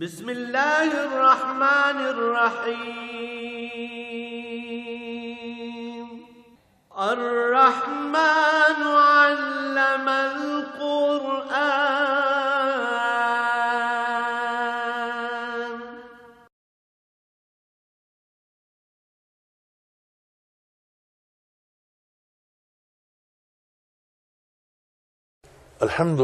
بسم اللہ الرحمن الرحیم الرحمن علم القرآن. الحمد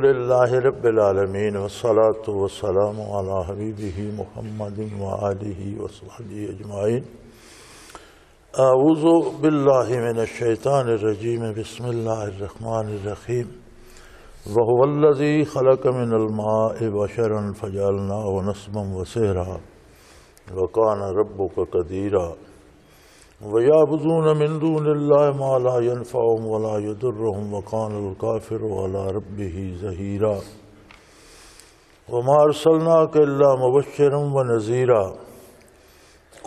للہ رب العالمین والصلاة والسلام علی حبیبہ محمد وآلہ وصحبہ اجمعین. اعوذ باللہ من الشیطان الرجیم. بسم اللہ الرحمن الرحیم. وہو الذی خلق من الماء بشرا فجعلناہ نسبا وصہرا وکان ربک قدیرا وَيَعْبُدُونَ مِن دُونِ اللَّهِ مَا لَا يَنفَعُهُمْ وَلَا يَضُرُّهُمْ وَكَانَ الْكَافِرُ عَلَى رَبِّهِ ظَهِيرًا. وَمَا أَرْسَلْنَاكَ إِلَّا مُبَشِّرًا وَنَذِيرًا.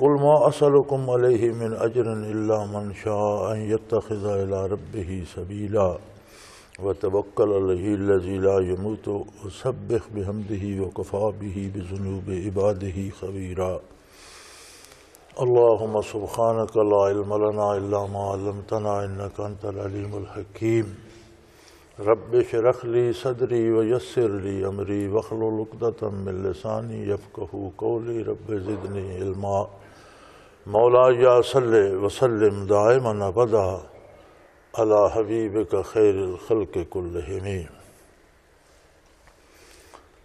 قُلْ مَا أَسْأَلُكُمْ عَلَيْهِ مِنْ أَجْرٍ إِلَّا مَنْ شَاءَ أَنْ يَتَّخِذَ إِلَى رَبِّهِ سَبِيلًا وَتَوَكَّلْ عَلَيْهِ الَّذِي لَا يَمُوتُ وَسَبِّحْ بِحَمْدِهِ وَكَفَى بِهِ بِذُنُوبِ عِبَادِهِ خَبِيرًا. اللهم سبحانك لا علم لنا إلا ما علمتنا إنك أنت العليم الحكيم. رب اشرح لي صدري ويسر لي أمري واحلل عقدة من لساني يفقهوا قولي. رب زدني علما. مولاي صل وسلم دائما أبدا على حبيبك خير الخلق كلهم.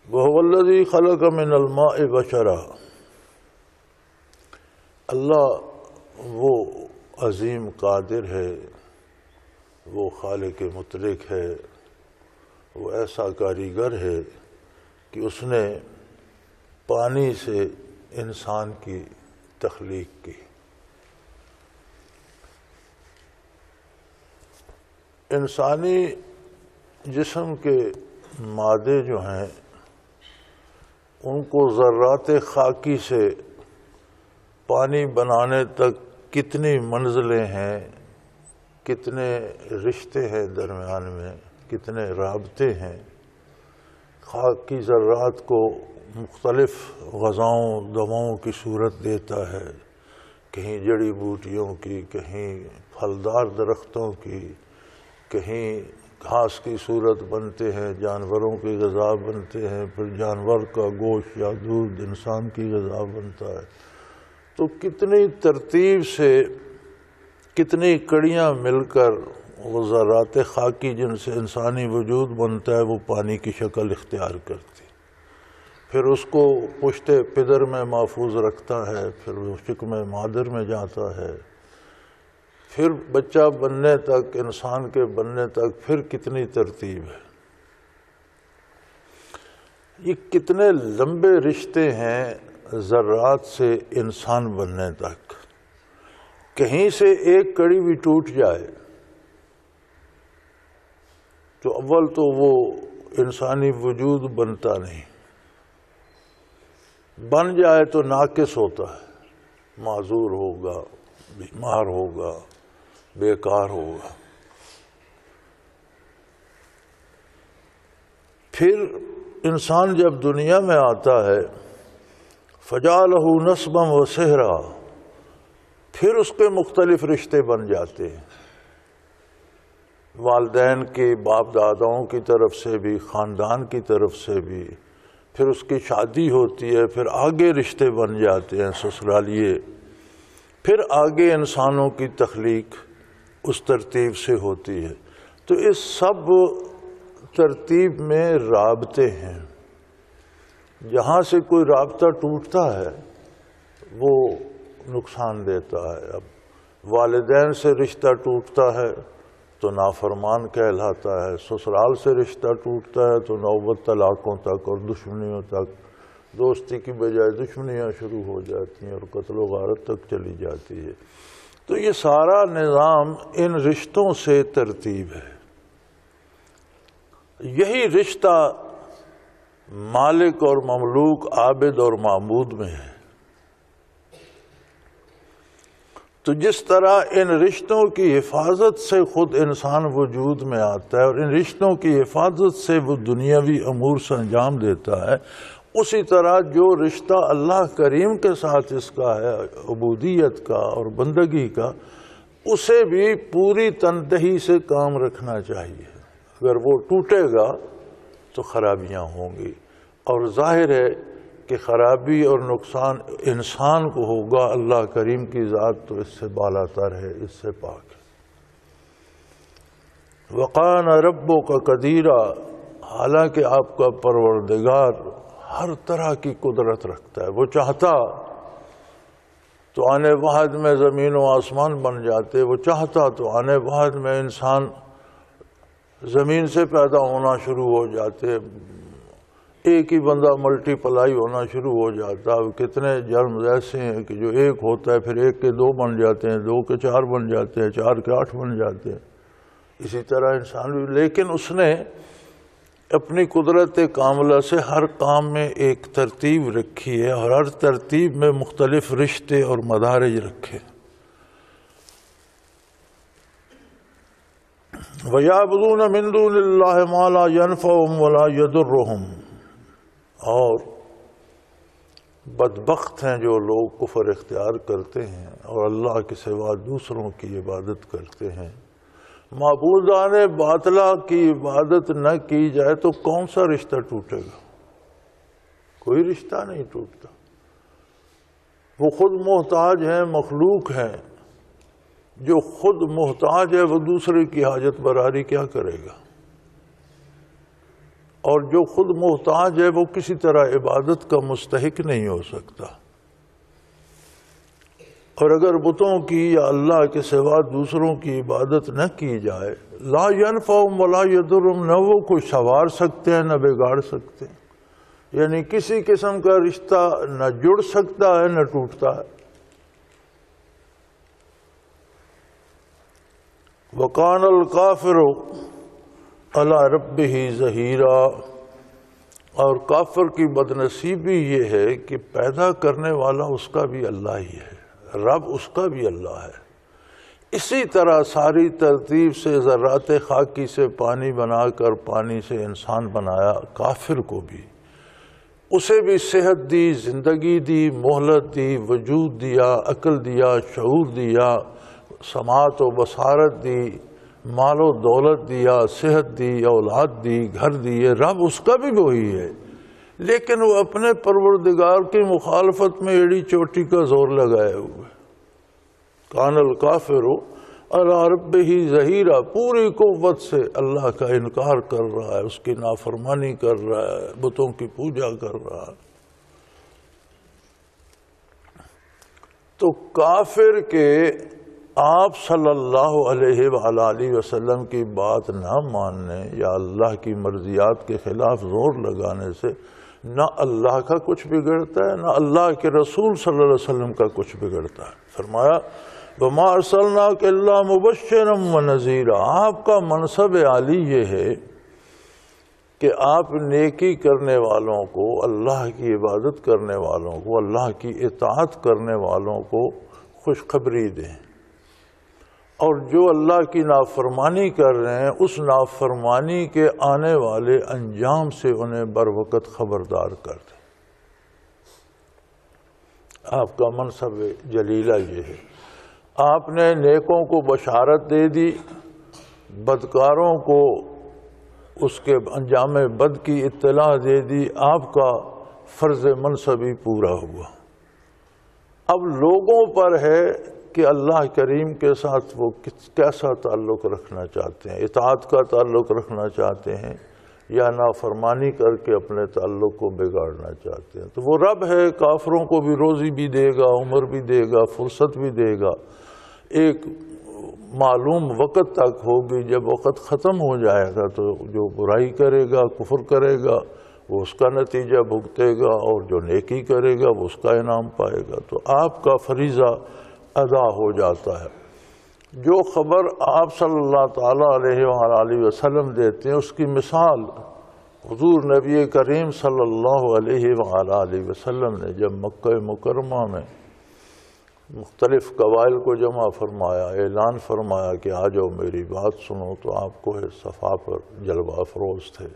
وهو الذي خلق من الماء بشرا. اللہ وہ عظیم قادر ہے، وہ خالق مطلق ہے، وہ ایسا کاریگر ہے کہ اس نے پانی سے انسان کی تخلیق کی. انسانی جسم کے مادے جو ہیں ان کو ذرات خاکی سے پانی بنانے تک کتنی منزلیں ہیں، کتنے رشتے ہیں درمیان میں، کتنے رابطے ہیں. خاک کی ذرات کو مختلف غذاؤں دواؤں کی صورت دیتا ہے، کہیں جڑی بوٹیوں کی، کہیں پھلدار درختوں کی، کہیں گھاس کی صورت بنتے ہیں، جانوروں کی غذا بنتے ہیں، پھر جانور کا گوشت یا دودھ انسان کی غذا بنتا ہے. تو کتنی ترتیب سے کتنی کڑیاں مل کر وہ ذرات خاکی جن سے انسانی وجود بنتا ہے وہ پانی کی شکل اختیار کرتی، پھر اس کو پشت پدر میں محفوظ رکھتا ہے، پھر وہ شکم مادر میں جاتا ہے، پھر بچہ بننے تک، انسان کے بننے تک پھر کتنی ترتیب ہے. یہ کتنے لمبے رشتے ہیں ذرات سے انسان بننے تک. کہیں سے ایک کڑی بھی ٹوٹ جائے تو اول تو وہ انسانی وجود بنتا نہیں، بن جائے تو ناقص ہوتا ہے، معذور ہوگا، بیمار ہوگا، بیکار ہوگا. پھر انسان جب دنیا میں آتا ہے فجعلہ نسبا وصہرا، پھر اس کے مختلف رشتے بن جاتے ہیں، والدین کے، باپ داداؤں کی طرف سے بھی، خاندان کی طرف سے بھی. پھر اس کی شادی ہوتی ہے، پھر آگے رشتے بن جاتے ہیں سسرالیے، پھر آگے انسانوں کی تخلیق اس ترتیب سے ہوتی ہے. تو اس سب ترتیب میں رابطے ہیں. جہاں سے کوئی رابطہ ٹوٹتا ہے وہ نقصان دیتا ہے. اب والدین سے رشتہ ٹوٹتا ہے تو نافرمان کہلاتا ہے، سسرال سے رشتہ ٹوٹتا ہے تو نوبت طلاقوں تک اور دشمنیوں تک، دوستی کی بجائے دشمنیاں شروع ہو جاتی ہیں اور قتل و غارت تک چلی جاتی ہے. تو یہ سارا نظام ان رشتوں سے ترتیب ہے. یہی رشتہ مالک اور مملوک، عابد اور معبود میں ہے. تو جس طرح ان رشتوں کی حفاظت سے خود انسان وجود میں آتا ہے اور ان رشتوں کی حفاظت سے وہ دنیاوی امور سے انجام دیتا ہے، اسی طرح جو رشتہ اللہ کریم کے ساتھ اس کا ہے عبودیت کا اور بندگی کا، اسے بھی پوری تندہی سے کام رکھنا چاہیے۔ اگر وہ ٹوٹے گا تو خرابیاں ہوں گی، اور ظاہر ہے کہ خرابی اور نقصان انسان کو ہوگا، اللہ کریم کی ذات تو اس سے بالا تر ہے، اس سے پاک ہے۔ وَقَانَ رَبُّكَ قَدِيرًا، حالانکہ آپ کا پروردگار ہر طرح کی قدرت رکھتا ہے، وہ چاہتا تو آنے واحد میں زمین و آسمان بن جاتے، وہ چاہتا تو آنے واحد میں انسان زمین سے پیدا ہونا شروع ہو جاتے، ایک ہی بندہ ملٹی پلائی ہونا شروع ہو جاتا۔ کتنے جرم ایسے ہیں کہ جو ایک ہوتا ہے پھر ایک کے 2 بن جاتے ہیں، 2 کے 4 بن جاتے ہیں، 4 کے 8 بن جاتے ہیں، اسی طرح انسان بھی۔ لیکن اس نے اپنی قدرت کاملہ سے ہر کام میں ایک ترتیب رکھی ہے، اور ہر ترتیب میں مختلف رشتے اور مدارج رکھے۔ وَيَعْبُدُونَ مِن دُونِ اللَّهِ مَا لَا يَنفَعُهُمْ وَلَا يَضُرُّهُمْ، اور بدبخت ہیں جو لوگ کفر اختیار کرتے ہیں اور اللہ کے سوا دوسروں کی عبادت کرتے ہیں۔ معبودان باطلہ کی عبادت نہ کی جائے تو کون سا رشتہ ٹوٹے گا؟ کوئی رشتہ نہیں ٹوٹتا۔ وہ خود محتاج ہیں، مخلوق ہیں۔ جو خود محتاج ہے وہ دوسرے کی حاجت براری کیا کرے گا؟ اور جو خود محتاج ہے وہ کسی طرح عبادت کا مستحق نہیں ہو سکتا۔ اور اگر بتوں کی یا اللہ کے سوا دوسروں کی عبادت نہ کی جائے، لا ينفعهم ولا يضرهم، نہ وہ کوئی سنوار سکتے ہیں نہ بگاڑ سکتے ہیں، یعنی کسی قسم کا رشتہ نہ جڑ سکتا ہے نہ ٹوٹتا ہے۔ وَقَانَ الْكَافِرُ عَلَى رَبِّهِ ظَهِيرًا، اور کافر کی بدنصیبی یہ ہے کہ پیدا کرنے والا اس کا بھی اللہ ہی ہے، رب اس کا بھی اللہ ہے۔ اسی طرح ساری ترتیب سے ذرات خاکی سے پانی بنا کر پانی سے انسان بنایا، کافر کو بھی، اسے بھی صحت دی، زندگی دی، مہلت دی، وجود دیا، عقل دیا، شعور دیا، سماعت و بصارت دی، مال و دولت دیا، صحت دی، اولاد دی، گھر دیے، رب اس کا بھی وہی ہے، لیکن وہ اپنے پروردگار کی مخالفت میں ایڑی چوٹی کا زور لگائے ہوئے۔ کان الکافر علی ربہ ظہیرا، پوری قوت سے اللہ کا انکار کر رہا ہے، اس کی نافرمانی کر رہا ہے، بتوں کی پوجا کر رہا ہے۔ تو کافر کے آپ صلی اللہ علیہ وآلہ وسلم کی بات نہ ماننے یا اللہ کی مرضیات کے خلاف زور لگانے سے نہ اللہ کا کچھ بگڑتا ہے نہ اللہ کے رسول صلی اللہ علیہ وسلم کا کچھ بگڑتا ہے۔ فرمایا وَمَا أَرْسَلْنَاكَ إِلَّا مُبَشِّرًا وَنَذِيرًا، آپ کا منصب عالی یہ ہے کہ آپ نیکی کرنے والوں کو، اللہ کی عبادت کرنے والوں کو، اللہ کی اطاعت کرنے والوں کو خوشخبری دیں، اور جو اللہ کی نافرمانی کر رہے ہیں اس نافرمانی کے آنے والے انجام سے انہیں بروقت خبردار کر دیں۔ آپ کا منصب جلیلہ یہ ہے۔ آپ نے نیکوں کو بشارت دے دی، بدکاروں کو اس کے انجام بد کی اطلاع دے دی، آپ کا فرض منصبی پورا ہوا۔ اب لوگوں پر ہے کہ اللہ کریم کے ساتھ وہ کیسا تعلق رکھنا چاہتے ہیں، اطاعت کا تعلق رکھنا چاہتے ہیں یا نافرمانی کر کے اپنے تعلق کو بگاڑنا چاہتے ہیں۔ تو وہ رب ہے، کافروں کو بھی روزی بھی دے گا، عمر بھی دے گا، فرصت بھی دے گا، ایک معلوم وقت تک ہوگی، جب وقت ختم ہو جائے گا تو جو برائی کرے گا، کفر کرے گا، وہ اس کا نتیجہ بھگتے گا، اور جو نیکی کرے گا وہ اس کا انعام پائے گا۔ تو آپ کا فریضہ ادا ہو جاتا ہے۔ جو خبر آپ صلی اللہ تعالیٰ علیہ وآلہ وسلم دیتے ہیں اس کی مثال حضور نبی کریم صلی اللہ علیہ وآلہ وسلم نے جب مکہ مکرمہ میں مختلف قبائل کو جمع فرمایا، اعلان فرمایا کہ آ جاؤ میری بات سنو، تو آپ کوہ صفا پر جلوہ افروز تھے۔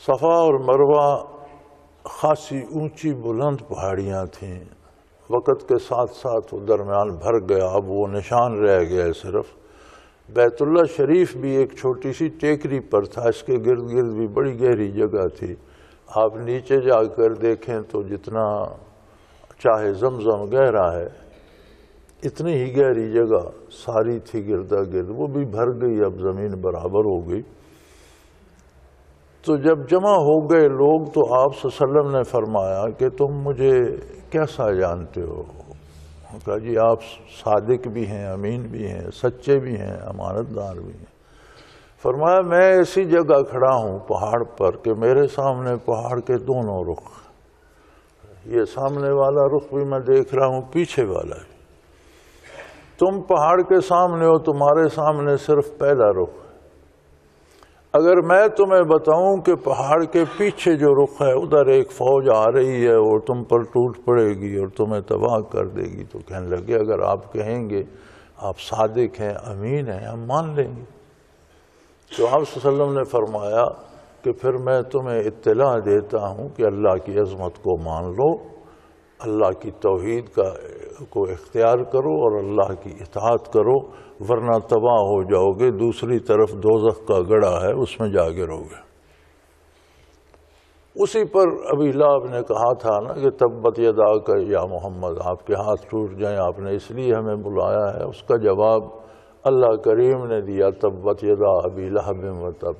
صفا اور مروہ خاصی اونچی بلند پہاڑیاں تھیں، وقت کے ساتھ ساتھ وہ درمیان بھر گیا، اب وہ نشان رہ گیا صرف۔ بیت اللہ شریف بھی ایک چھوٹی سی ٹیکری پر تھا، اس کے گرد گرد بھی بڑی گہری جگہ تھی۔ آپ نیچے جا کر دیکھیں تو جتنا چاہے زمزم گہرا ہے، اتنی ہی گہری جگہ ساری تھی گردا گرد، وہ بھی بھر گئی، اب زمین برابر ہو گئی۔ تو جب جمع ہو گئے لوگ تو آپ صلی اللہ علیہ وسلم نے فرمایا کہ تم مجھے کیسا جانتے ہو؟ کہا جی آپ صادق بھی ہیں، امین بھی ہیں، سچے بھی ہیں، امانت دار بھی ہیں۔ فرمایا میں ایسی جگہ کھڑا ہوں پہاڑ پر کہ میرے سامنے پہاڑ کے دونوں رخ، یہ سامنے والا رخ بھی میں دیکھ رہا ہوں، پیچھے والا بھی۔ تم پہاڑ کے سامنے ہو، تمہارے سامنے صرف پہلا رخ ہے۔ اگر میں تمہیں بتاؤں کہ پہاڑ کے پیچھے جو رخ ہے ادھر ایک فوج آ رہی ہے اور تم پر ٹوٹ پڑے گی اور تمہیں تباہ کر دے گی، تو کہنے لگے اگر آپ کہیں گے آپ صادق ہیں، امین ہیں، ہم مان لیں گے۔ تو آپ صلی اللہ علیہ وسلم نے فرمایا کہ پھر میں تمہیں اطلاع دیتا ہوں کہ اللہ کی عظمت کو مان لو، اللہ کی توحید کو اختیار کرو اور اللہ کی اطاعت کرو، ورنہ تباہ ہو جاؤ گے، دوسری طرف دوزخ کا گڑھا ہے، اس میں جا گرو گے۔ اسی پر ابی لہب نے کہا تھا نا کہ تبت یدا کا یا محمد، آپ کے ہاتھ ٹوٹ جائیں، آپ نے اس لیے ہمیں بلایا ہے۔ اس کا جواب اللہ کریم نے دیا، تبت یدا ابی لہب و تب۔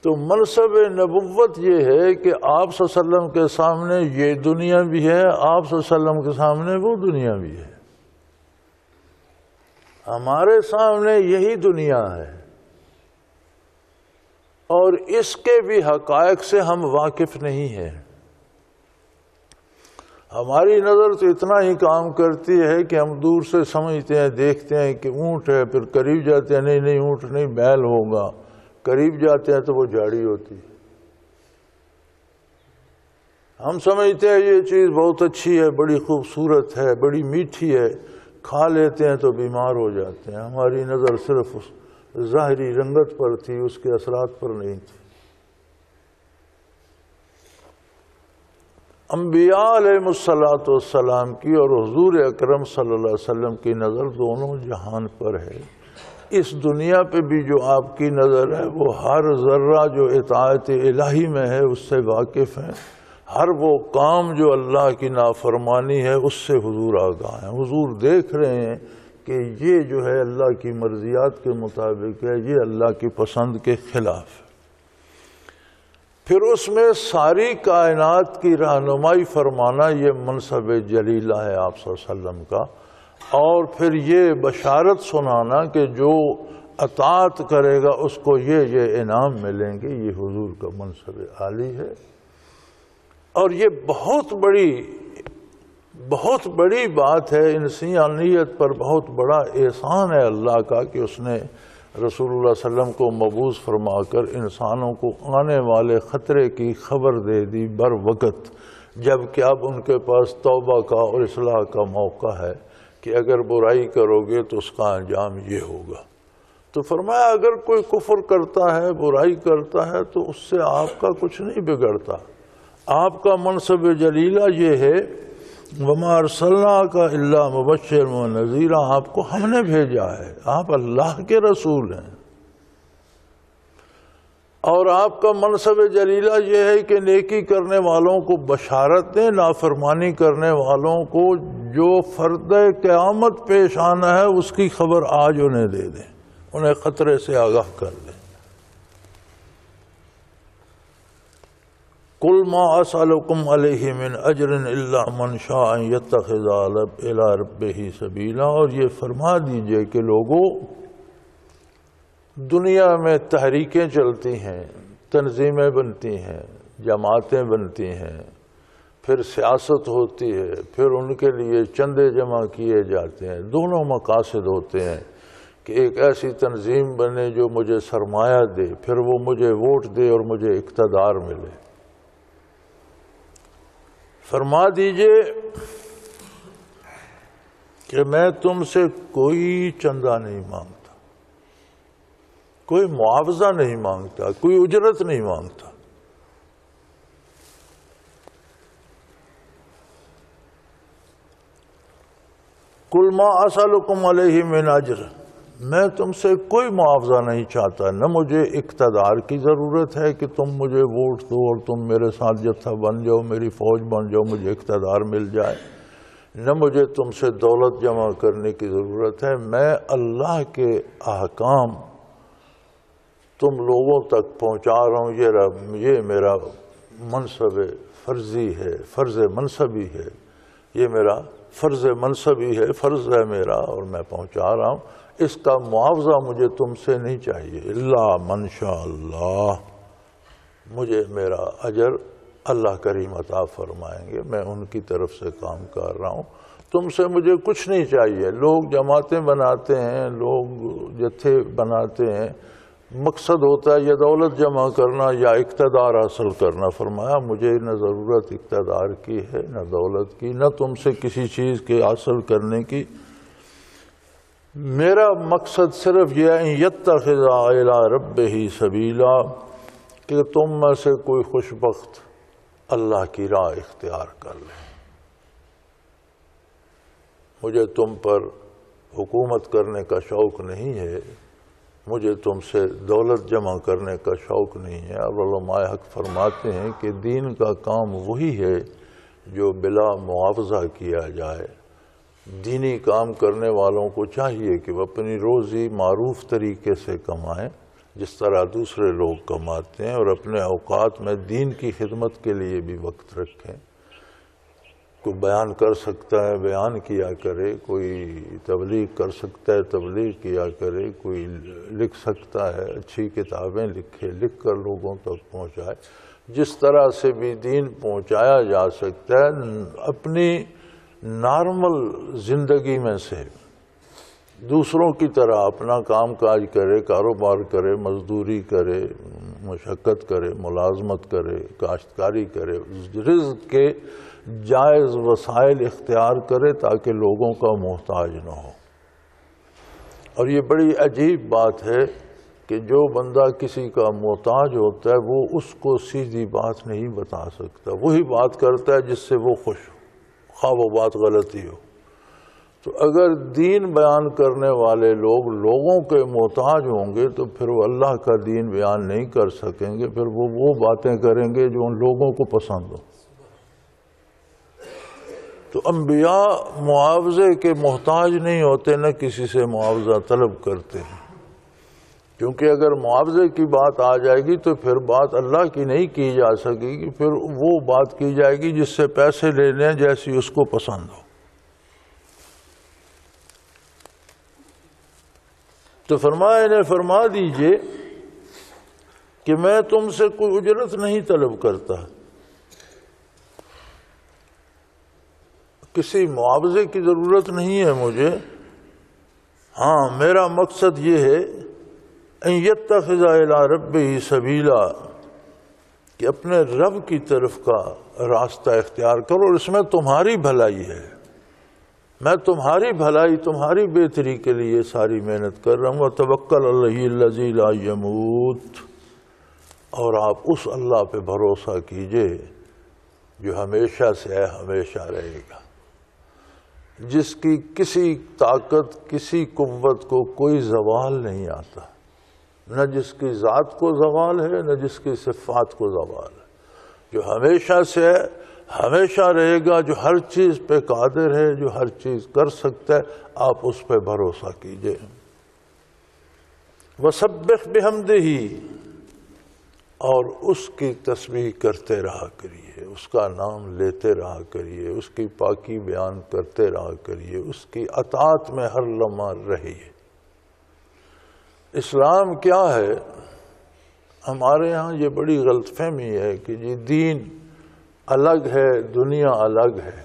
تو منصب نبوت یہ ہے کہ آپ صلی اللہ علیہ وسلم کے سامنے یہ دنیا بھی ہے، آپ صلی اللہ علیہ وسلم کے سامنے وہ دنیا بھی ہے، ہمارے سامنے یہی دنیا ہے، اور اس کے بھی حقائق سے ہم واقف نہیں ہیں۔ ہماری نظر تو اتنا ہی کام کرتی ہے کہ ہم دور سے سمجھتے ہیں، دیکھتے ہیں کہ اونٹ ہے، پھر قریب جاتے ہیں نہیں اونٹ نہیں، بیل ہوگا، قریب جاتے ہیں تو وہ جھاڑی ہوتی ہے۔ ہم سمجھتے ہیں یہ چیز بہت اچھی ہے، بڑی خوبصورت ہے، بڑی میٹھی ہے، کھا لیتے ہیں تو بیمار ہو جاتے ہیں۔ ہماری نظر صرف اس ظاہری رنگت پر تھی، اس کے اثرات پر نہیں تھی۔ انبیاء علیہ السلام کی اور حضور اکرم صلی اللہ علیہ وسلم کی نظر دونوں جہان پر ہے۔ اس دنیا پہ بھی جو آپ کی نظر ہے وہ ہر ذرہ جو اطاعت الہی میں ہے اس سے واقف ہیں، ہر وہ کام جو اللہ کی نافرمانی ہے اس سے حضور آگاہ ہیں۔ حضور دیکھ رہے ہیں کہ یہ جو ہے اللہ کی مرضیات کے مطابق ہے، یہ اللہ کی پسند کے خلاف ہے۔ پھر اس میں ساری کائنات کی رہنمائی فرمانا یہ منصب جلیلہ ہے آپ صلی اللہ علیہ وسلم کا، اور پھر یہ بشارت سنانا کہ جو اطاعت کرے گا اس کو یہ انعام ملیں گے، یہ حضور کا منصب عالی ہے۔ اور یہ بہت بڑی بات ہے، انسانیت پر بہت بڑا احسان ہے اللہ کا کہ اس نے رسول اللہ صلی اللہ علیہ وسلم کو مبعوث فرما کر انسانوں کو آنے والے خطرے کی خبر دے دی بر وقت، جبکہ اب ان کے پاس توبہ کا اور اصلاح کا موقع ہے کہ اگر برائی کرو گے تو اس کا انجام یہ ہوگا۔ تو فرمایا اگر کوئی کفر کرتا ہے، برائی کرتا ہے، تو اس سے آپ کا کچھ نہیں بگڑتا۔ آپ کا منصب جلیلہ یہ ہے، وَمَا أَرْسَلْنَاكَ إِلَّا مُبَشِّرًا وَنَذِيرًا، آپ کو ہم نے بھیجا ہے، آپ اللہ کے رسول ہیں۔ اور آپ کا منصب جلیلہ یہ ہے کہ نیکی کرنے والوں کو بشارت دیں، نافرمانی کرنے والوں کو جو فرد قیامت پیش آنا ہے اس کی خبر آج انہیں دے دیں، انہیں خطرے سے آگاہ کر دیں۔ قُلْ مَا أَسْأَلُكُمْ عَلَيْهِ مِنْ أَجْرٍ إِلَّا مَنْ شَاءَ أَنْ يَتَّخِذَ إِلَىٰ رَبِّهِ سَبِيلًا، اور یہ فرما دیجئے کہ لوگوں، دنیا میں تحریکیں چلتی ہیں، تنظیمیں بنتی ہیں، جماعتیں بنتی ہیں، پھر سیاست ہوتی ہے، پھر ان کے لیے چندے جمع کیے جاتے ہیں۔ دونوں مقاصد ہوتے ہیں کہ ایک ایسی تنظیم بنے جو مجھے سرمایہ دے، پھر وہ مجھے ووٹ دے اور مجھے اقتدار ملے۔ فرما دیجئے کہ میں تم سے کوئی چندہ نہیں مانگتا، کوئی معاوضہ نہیں مانگتا، کوئی اجرت نہیں مانگتا۔ قل ما اسألکم علیہ من اجر، میں تم سے کوئی معاوضہ نہیں چاہتا، نہ مجھے اقتدار کی ضرورت ہے کہ تم مجھے ووٹ دو اور تم میرے ساتھ جتھا بن جاؤ، میری فوج بن جاؤ، مجھے اقتدار مل جائے، نہ مجھے تم سے دولت جمع کرنے کی ضرورت ہے۔ میں اللہ کے احکام تم لوگوں تک پہنچا رہا ہوں، یہ میرا منصب فرضی ہے، فرض منصبی ہے، یہ میرا فرض منصبی ہے، فرض ہے میرا، اور میں پہنچا رہا ہوں۔ اس کا معاوضہ مجھے تم سے نہیں چاہیے، الا من شاء اللہ، مجھے میرا اجر اللہ کریم عطا فرمائیں گے، میں ان کی طرف سے کام کر رہا ہوں، تم سے مجھے کچھ نہیں چاہیے۔ لوگ جماعتیں بناتے ہیں، لوگ جتھے بناتے ہیں، مقصد ہوتا ہے یا دولت جمع کرنا یا اقتدار حاصل کرنا۔ فرمایا مجھے نہ ضرورت اقتدار کی ہے، نہ دولت کی، نہ تم سے کسی چیز کے حاصل کرنے کی، میرا مقصد صرف یہ ہے یتخذ الی ربہ سبیلا، کہ تم میں سے کوئی خوشبخت اللہ کی راہ اختیار کر لے۔ مجھے تم پر حکومت کرنے کا شوق نہیں ہے، مجھے تم سے دولت جمع کرنے کا شوق نہیں ہے۔ اور علماء حق فرماتے ہیں کہ دین کا کام وہی ہے جو بلا معاوضہ کیا جائے۔ دینی کام کرنے والوں کو چاہیے کہ وہ اپنی روزی معروف طریقے سے کمائیں، جس طرح دوسرے لوگ کماتے ہیں، اور اپنے اوقات میں دین کی خدمت کے لیے بھی وقت رکھیں۔ کوئی بیان کر سکتا ہے بیان کیا کرے، کوئی تبلیغ کر سکتا ہے تبلیغ کیا کرے، کوئی لکھ سکتا ہے اچھی کتابیں لکھے، لکھ کر لوگوں تک پہنچائے۔ جس طرح سے بھی دین پہنچایا جا سکتا ہے، اپنی نارمل زندگی میں سے دوسروں کی طرح اپنا کام کاج کرے، کاروبار کرے، مزدوری کرے، مشقت کرے، ملازمت کرے، کاشتکاری کرے، رزق کے جائز وسائل اختیار کرے تاکہ لوگوں کا محتاج نہ ہو۔ اور یہ بڑی عجیب بات ہے کہ جو بندہ کسی کا محتاج ہوتا ہے وہ اس کو سیدھی بات نہیں بتا سکتا، وہی بات کرتا ہے جس سے وہ خوش ہو، خواہ وہ بات غلطی ہو۔ تو اگر دین بیان کرنے والے لوگ لوگوں کے محتاج ہوں گے تو پھر وہ اللہ کا دین بیان نہیں کر سکیں گے، پھر وہ باتیں کریں گے جو ان لوگوں کو پسند ہو۔ تو انبیاء معاوضے کے محتاج نہیں ہوتے، نہ کسی سے معاوضہ طلب کرتے ہیں، کیونکہ اگر معاوضے کی بات آ جائے گی تو پھر بات اللہ کی نہیں کی جا سکے گی، پھر وہ بات کی جائے گی جس سے پیسے لینے ہیں جیسی اس کو پسند ہو۔ تو فرمایا انہیں فرما دیجئے کہ میں تم سے کوئی اجرت نہیں طلب کرتا، کسی معاوضے کی ضرورت نہیں ہے مجھے۔ ہاں میرا مقصد یہ ہے ان یتخذ الی ربہ سبیلا، کہ اپنے رب کی طرف کا راستہ اختیار کرو، اور اس میں تمہاری بھلائی ہے، میں تمہاری بھلائی تمہاری بہتری کے لیے ساری محنت کر رہا ہوں۔ وتوکل علیہ الذی لا یموت، اور آپ اس اللہ پہ بھروسہ کیجئے جو ہمیشہ سے ہے، ہمیشہ رہے گا، جس کی کسی طاقت کسی قوت کو کوئی زوال نہیں آتا، نہ جس کی ذات کو زوال ہے نہ جس کی صفات کو زوال ہے، جو ہمیشہ سے ہے ہمیشہ رہے گا، جو ہر چیز پہ قادر ہے، جو ہر چیز کر سکتا ہے، آپ اس پہ بھروسہ کیجئے۔ وسبح بحمدہ، اور اس کی تسبیح کرتے رہا کریے، اس کا نام لیتے رہا کریے، اس کی پاکی بیان کرتے رہا کریے، اس کی اطاعت میں ہر لمحہ رہیے۔ اسلام کیا ہے؟ ہمارے ہاں یہ بڑی غلط فہمی ہے کہ یہ دین الگ ہے، دنیا الگ ہے۔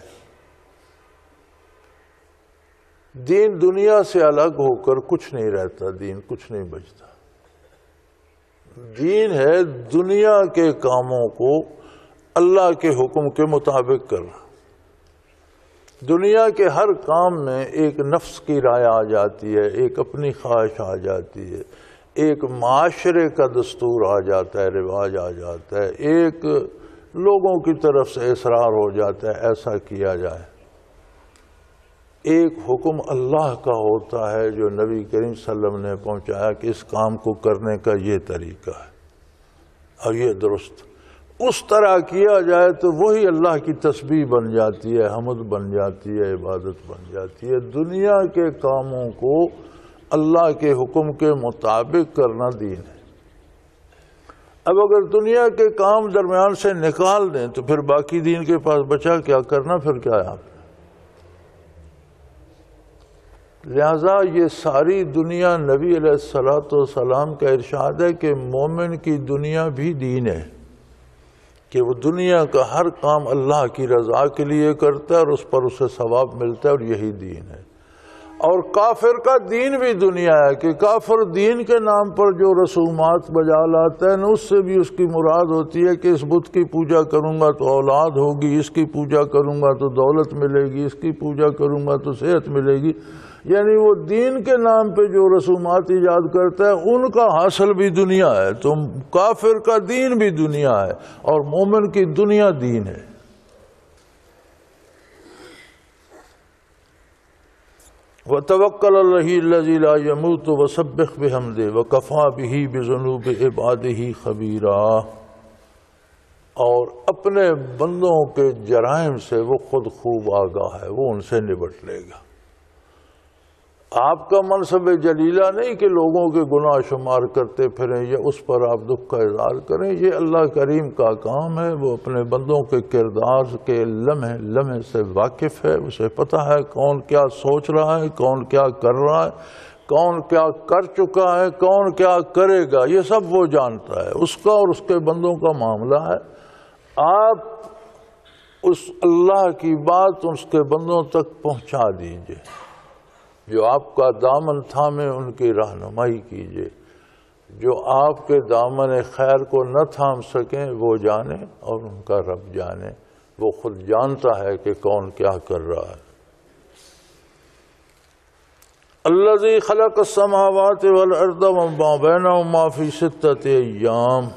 دین دنیا سے الگ ہو کر کچھ نہیں رہتا، دین کچھ نہیں بچتا۔ دین ہے دنیا کے کاموں کو اللہ کے حکم کے مطابق کرنا۔ دنیا کے ہر کام میں ایک نفس کی رائے آ جاتی ہے، ایک اپنی خواہش آ جاتی ہے، ایک معاشرے کا دستور آ جاتا ہے، رواج آ جاتا ہے، ایک لوگوں کی طرف سے اصرار ہو جاتا ہے ایسا کیا جائے۔ ایک حکم اللہ کا ہوتا ہے جو نبی کریم صلی اللہ علیہ وسلم نے پہنچایا کہ اس کام کو کرنے کا یہ طریقہ ہے اور یہ درست، اس طرح کیا جائے تو وہی اللہ کی تسبیح بن جاتی ہے، حمد بن جاتی ہے، عبادت بن جاتی ہے۔ دنیا کے کاموں کو اللہ کے حکم کے مطابق کرنا دین ہے۔ اب اگر دنیا کے کام درمیان سے نکال دیں تو پھر باقی دین کے پاس بچا کیا؟ کرنا پھر کیا ہے آپ؟ لہذا یہ ساری دنیا نبی علیہ السلام کا ارشاد ہے کہ مومن کی دنیا بھی دین ہے، کہ وہ دنیا کا ہر کام اللہ کی رضا کے لیے کرتا ہے اور اس پر اسے ثواب ملتا ہے، اور یہی دین ہے۔ اور کافر کا دین بھی دنیا ہے کہ کافر دین کے نام پر جو رسومات بجا لاتا ہے نا، اس سے بھی اس کی مراد ہوتی ہے کہ اس بت کی پوجا کروں گا تو اولاد ہوگی، اس کی پوجا کروں گا تو دولت ملے گی، اس کی پوجا کروں گا تو صحت ملے گی۔ یعنی وہ دین کے نام پہ جو رسومات ایجاد کرتا ہے ان کا حاصل بھی دنیا ہے۔ تو کافر کا دین بھی دنیا ہے اور مومن کی دنیا دین ہے۔ وَتَوَكَّلَ عَلَيْهِ الَّذِي لَا يَمُوتُ وَسَبِّحْ بِحَمْدِهِ وَكَفَىٰ بِهِ بِذُنُوبِ عِبَادِهِ خَبِيرًا، اور اپنے بندوں کے جرائم سے وہ خود خوب آگاہ ہے، وہ ان سے نبٹ لے گا۔ آپ کا منصب جلیلہ نہیں کہ لوگوں کے گناہ شمار کرتے پھریں یا اس پر آپ دکھ کا اظہار کریں، یہ اللہ کریم کا کام ہے۔ وہ اپنے بندوں کے کردار کے لمحے لمحے سے واقف ہے، اسے پتہ ہے کون کیا سوچ رہا ہے، کون کیا کر رہا ہے، کون کیا کر چکا ہے، کون کیا کرے گا، یہ سب وہ جانتا ہے۔ اس کا اور اس کے بندوں کا معاملہ ہے۔ آپ اس اللہ کی بات اس کے بندوں تک پہنچا دیجئے، جو آپ کا دامن تھامے ان کی رہنمائی کیجئے، جو آپ کے دامن خیر کو نہ تھام سکیں وہ جانے اور ان کا رب جانے، وہ خود جانتا ہے کہ کون کیا کر رہا ہے۔ الذی خلق السماوات والارض وما بینہما فی ستۃ ایام،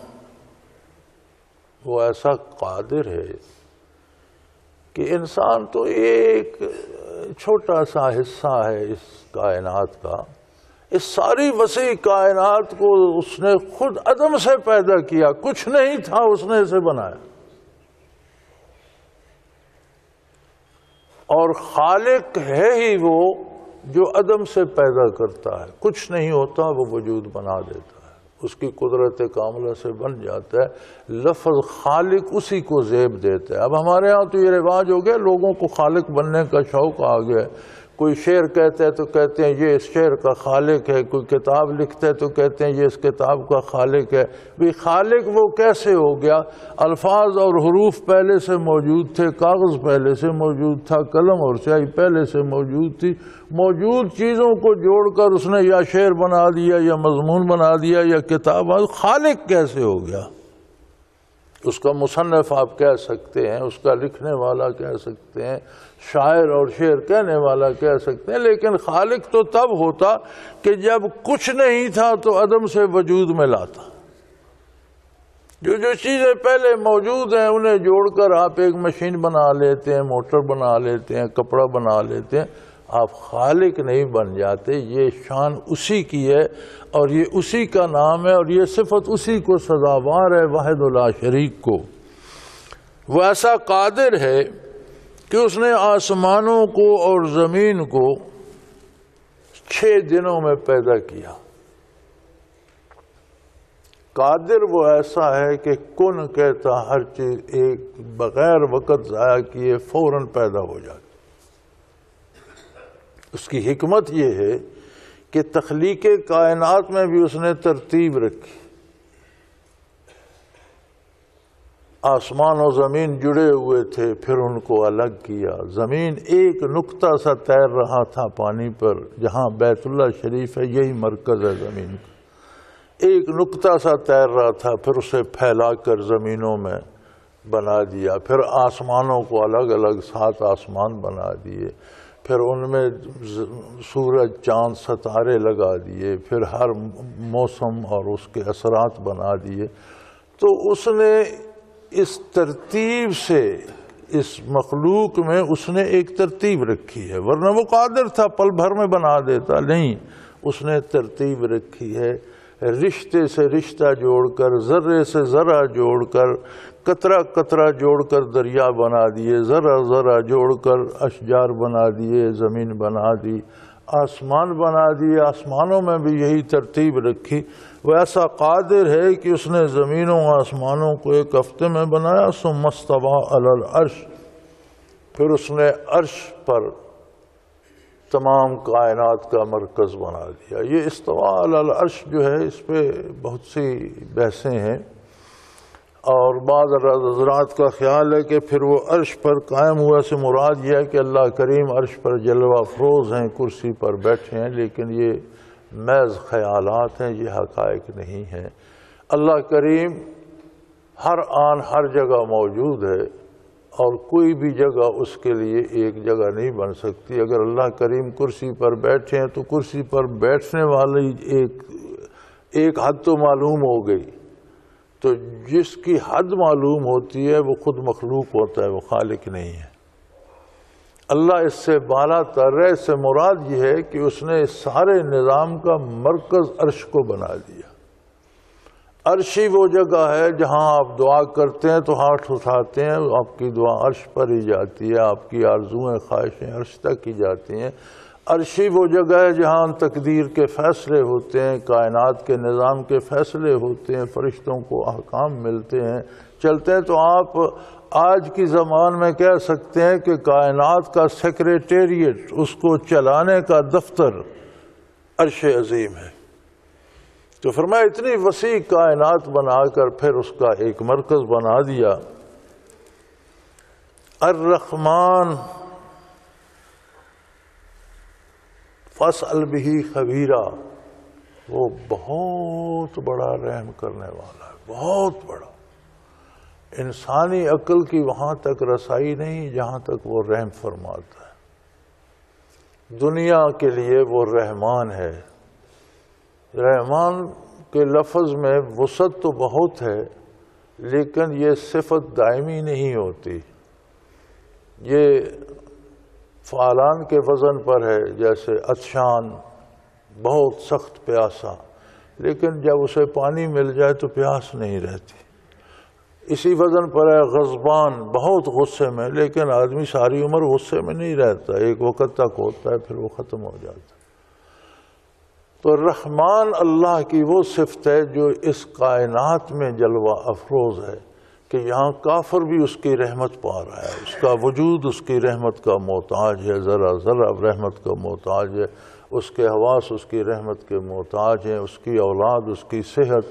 وہ ایسا قادر ہے کہ انسان تو ایک چھوٹا سا حصہ ہے اس کائنات کا، اس ساری وسیع کائنات کو اس نے خود عدم سے پیدا کیا، کچھ نہیں تھا اس نے اسے بنایا، اور خالق ہے ہی وہ جو عدم سے پیدا کرتا ہے، کچھ نہیں ہوتا وہ وجود بنا دیتا ہے، اس کی قدرت کاملہ سے بن جاتا ہے۔ لفظ خالق اسی کو زیب دیتا ہے۔ اب ہمارے ہاں تو یہ رواج ہو گیا، لوگوں کو خالق بننے کا شوق آ گیا، کوئی شعر کہتا ہے تو کہتے ہیں یہ اس شعر کا خالق ہے، کوئی کتاب لکھتا ہے تو کہتے ہیں یہ اس کتاب کا خالق ہے۔ بھی خالق وہ کیسے ہو گیا؟ الفاظ اور حروف پہلے سے موجود تھے، کاغذ پہلے سے موجود تھا، قلم اور سیاہی پہلے سے موجود تھی، موجود چیزوں کو جوڑ کر اس نے یا شعر بنا دیا یا مضمون بنا دیا یا کتاب۔ خالق کیسے ہو گیا؟ اس کا مصنف آپ کہہ سکتے ہیں، اس کا لکھنے والا کہہ سکتے ہیں، شاعر اور شعر کہنے والا کہہ سکتے ہیں، لیکن خالق تو تب ہوتا کہ جب کچھ نہیں تھا تو عدم سے وجود میں لاتا۔ جو چیزیں پہلے موجود ہیں انہیں جوڑ کر آپ ایک مشین بنا لیتے ہیں، موٹر بنا لیتے ہیں، کپڑا بنا لیتے ہیں، آپ خالق نہیں بن جاتے۔ یہ شان اسی کی ہے اور یہ اسی کا نام ہے اور یہ صفت اسی کو سزاوار ہے، واحد لا شریک کو۔ وہ ایسا قادر ہے کہ اس نے آسمانوں کو اور زمین کو 6 دنوں میں پیدا کیا۔ قادر وہ ایسا ہے کہ کن کہتا ہر چیز ایک بغیر وقت ضائع کیے فوراً پیدا ہو جاتی۔ اس کی حکمت یہ ہے کہ تخلیق کائنات میں بھی اس نے ترتیب رکھی۔ آسمان و زمین جڑے ہوئے تھے، پھر ان کو الگ کیا۔ زمین ایک نقطہ سا تیر رہا تھا پانی پر، جہاں بیت اللہ شریف ہے یہی مرکز ہے زمین کا، ایک نقطہ سا تیر رہا تھا، پھر اسے پھیلا کر زمینوں میں بنا دیا، پھر آسمانوں کو الگ الگ 7 آسمان بنا دیے، پھر ان میں سورج چاند ستارے لگا دیے، پھر ہر موسم اور اس کے اثرات بنا دیے۔ تو اس نے اس ترتیب سے اس مخلوق میں اس نے ایک ترتیب رکھی ہے، ورنہ وہ قادر تھا پل بھر میں بنا دیتا، نہیں، اس نے ترتیب رکھی ہے، رشتے سے رشتہ جوڑ کر، ذرے سے ذرہ جوڑ کر، قطرہ قطرہ جوڑ کر دریا بنا دیے، ذرہ ذرہ جوڑ کر اشجار بنا دیے، زمین بنا دی، آسمان بنا دیے، آسمانوں میں بھی یہی ترتیب رکھی۔ وہ ایسا قادر ہے کہ اس نے زمینوں آسمانوں کو ایک ہفتے میں بنایا، ثم استوى علی العرش، پھر اس نے عرش پر تمام کائنات کا مرکز بنا دیا۔ یہ استوى علی العرش جو ہے اس پہ بہت سی بحثیں ہیں، اور بعض حضرات کا خیال ہے کہ پھر وہ عرش پر قائم ہوا سے مراد یہ ہے کہ اللہ کریم عرش پر جلوہ افروز ہیں، کرسی پر بیٹھے ہیں، لیکن یہ محض خیالات ہیں، یہ حقائق نہیں ہیں۔ اللہ کریم ہر آن ہر جگہ موجود ہے، اور کوئی بھی جگہ اس کے لیے ایک جگہ نہیں بن سکتی۔ اگر اللہ کریم کرسی پر بیٹھے ہیں تو کرسی پر بیٹھنے والی ایک حد تو معلوم ہو گئی، تو جس کی حد معلوم ہوتی ہے وہ خود مخلوق ہوتا ہے، وہ خالق نہیں ہے۔ اللہ اس سے بالا تر ہے، اس سے مراد یہ ہے کہ اس نے سارے نظام کا مرکز عرش کو بنا دیا۔ عرش ہی وہ جگہ ہے جہاں آپ دعا کرتے ہیں تو ہاتھ اٹھاتے ہیں، آپ کی دعا عرش پر ہی جاتی ہے، آپ کی آرزویں خواہشیں عرش تک ہی جاتی ہیں۔ عرش ہی وہ جگہ ہے جہاں تقدیر کے فیصلے ہوتے ہیں، کائنات کے نظام کے فیصلے ہوتے ہیں، فرشتوں کو احکام ملتے ہیں، چلتے ہیں۔ تو آپ آج کی زمان میں کہہ سکتے ہیں کہ کائنات کا سیکریٹریٹ، اس کو چلانے کا دفتر عرش عظیم ہے۔ تو فرمایا اتنی وسیع کائنات بنا کر پھر اس کا ایک مرکز بنا دیا۔ الرحمن فاسأل بہ خبیرا، وہ بہت بڑا رحم کرنے والا ہے، بہت بڑا۔ انسانی عقل کی وہاں تک رسائی نہیں جہاں تک وہ رحم فرماتا ہے۔ دنیا کے لیے وہ رحمان ہے۔ رحمان کے لفظ میں وسعت تو بہت ہے، لیکن یہ صفت دائمی نہیں ہوتی۔ یہ فعلان کے وزن پر ہے، جیسے عطشان، بہت سخت پیاسا، لیکن جب اسے پانی مل جائے تو پیاس نہیں رہتی۔ اسی وزن پر ہے غضبان، بہت غصے میں، لیکن آدمی ساری عمر غصے میں نہیں رہتا، ایک وقت تک ہوتا ہے پھر وہ ختم ہو جاتا ہے۔ تو رحمان اللہ کی وہ صفت ہے جو اس کائنات میں جلوہ افروز ہے، کہ یہاں کافر بھی اس کی رحمت پا رہا ہے، اس کا وجود اس کی رحمت کا محتاج ہے، ذرا ذرا رحمت کا محتاج ہے، اس کے حواس اس کی رحمت کے محتاج ہیں، اس کی اولاد، اس کی صحت،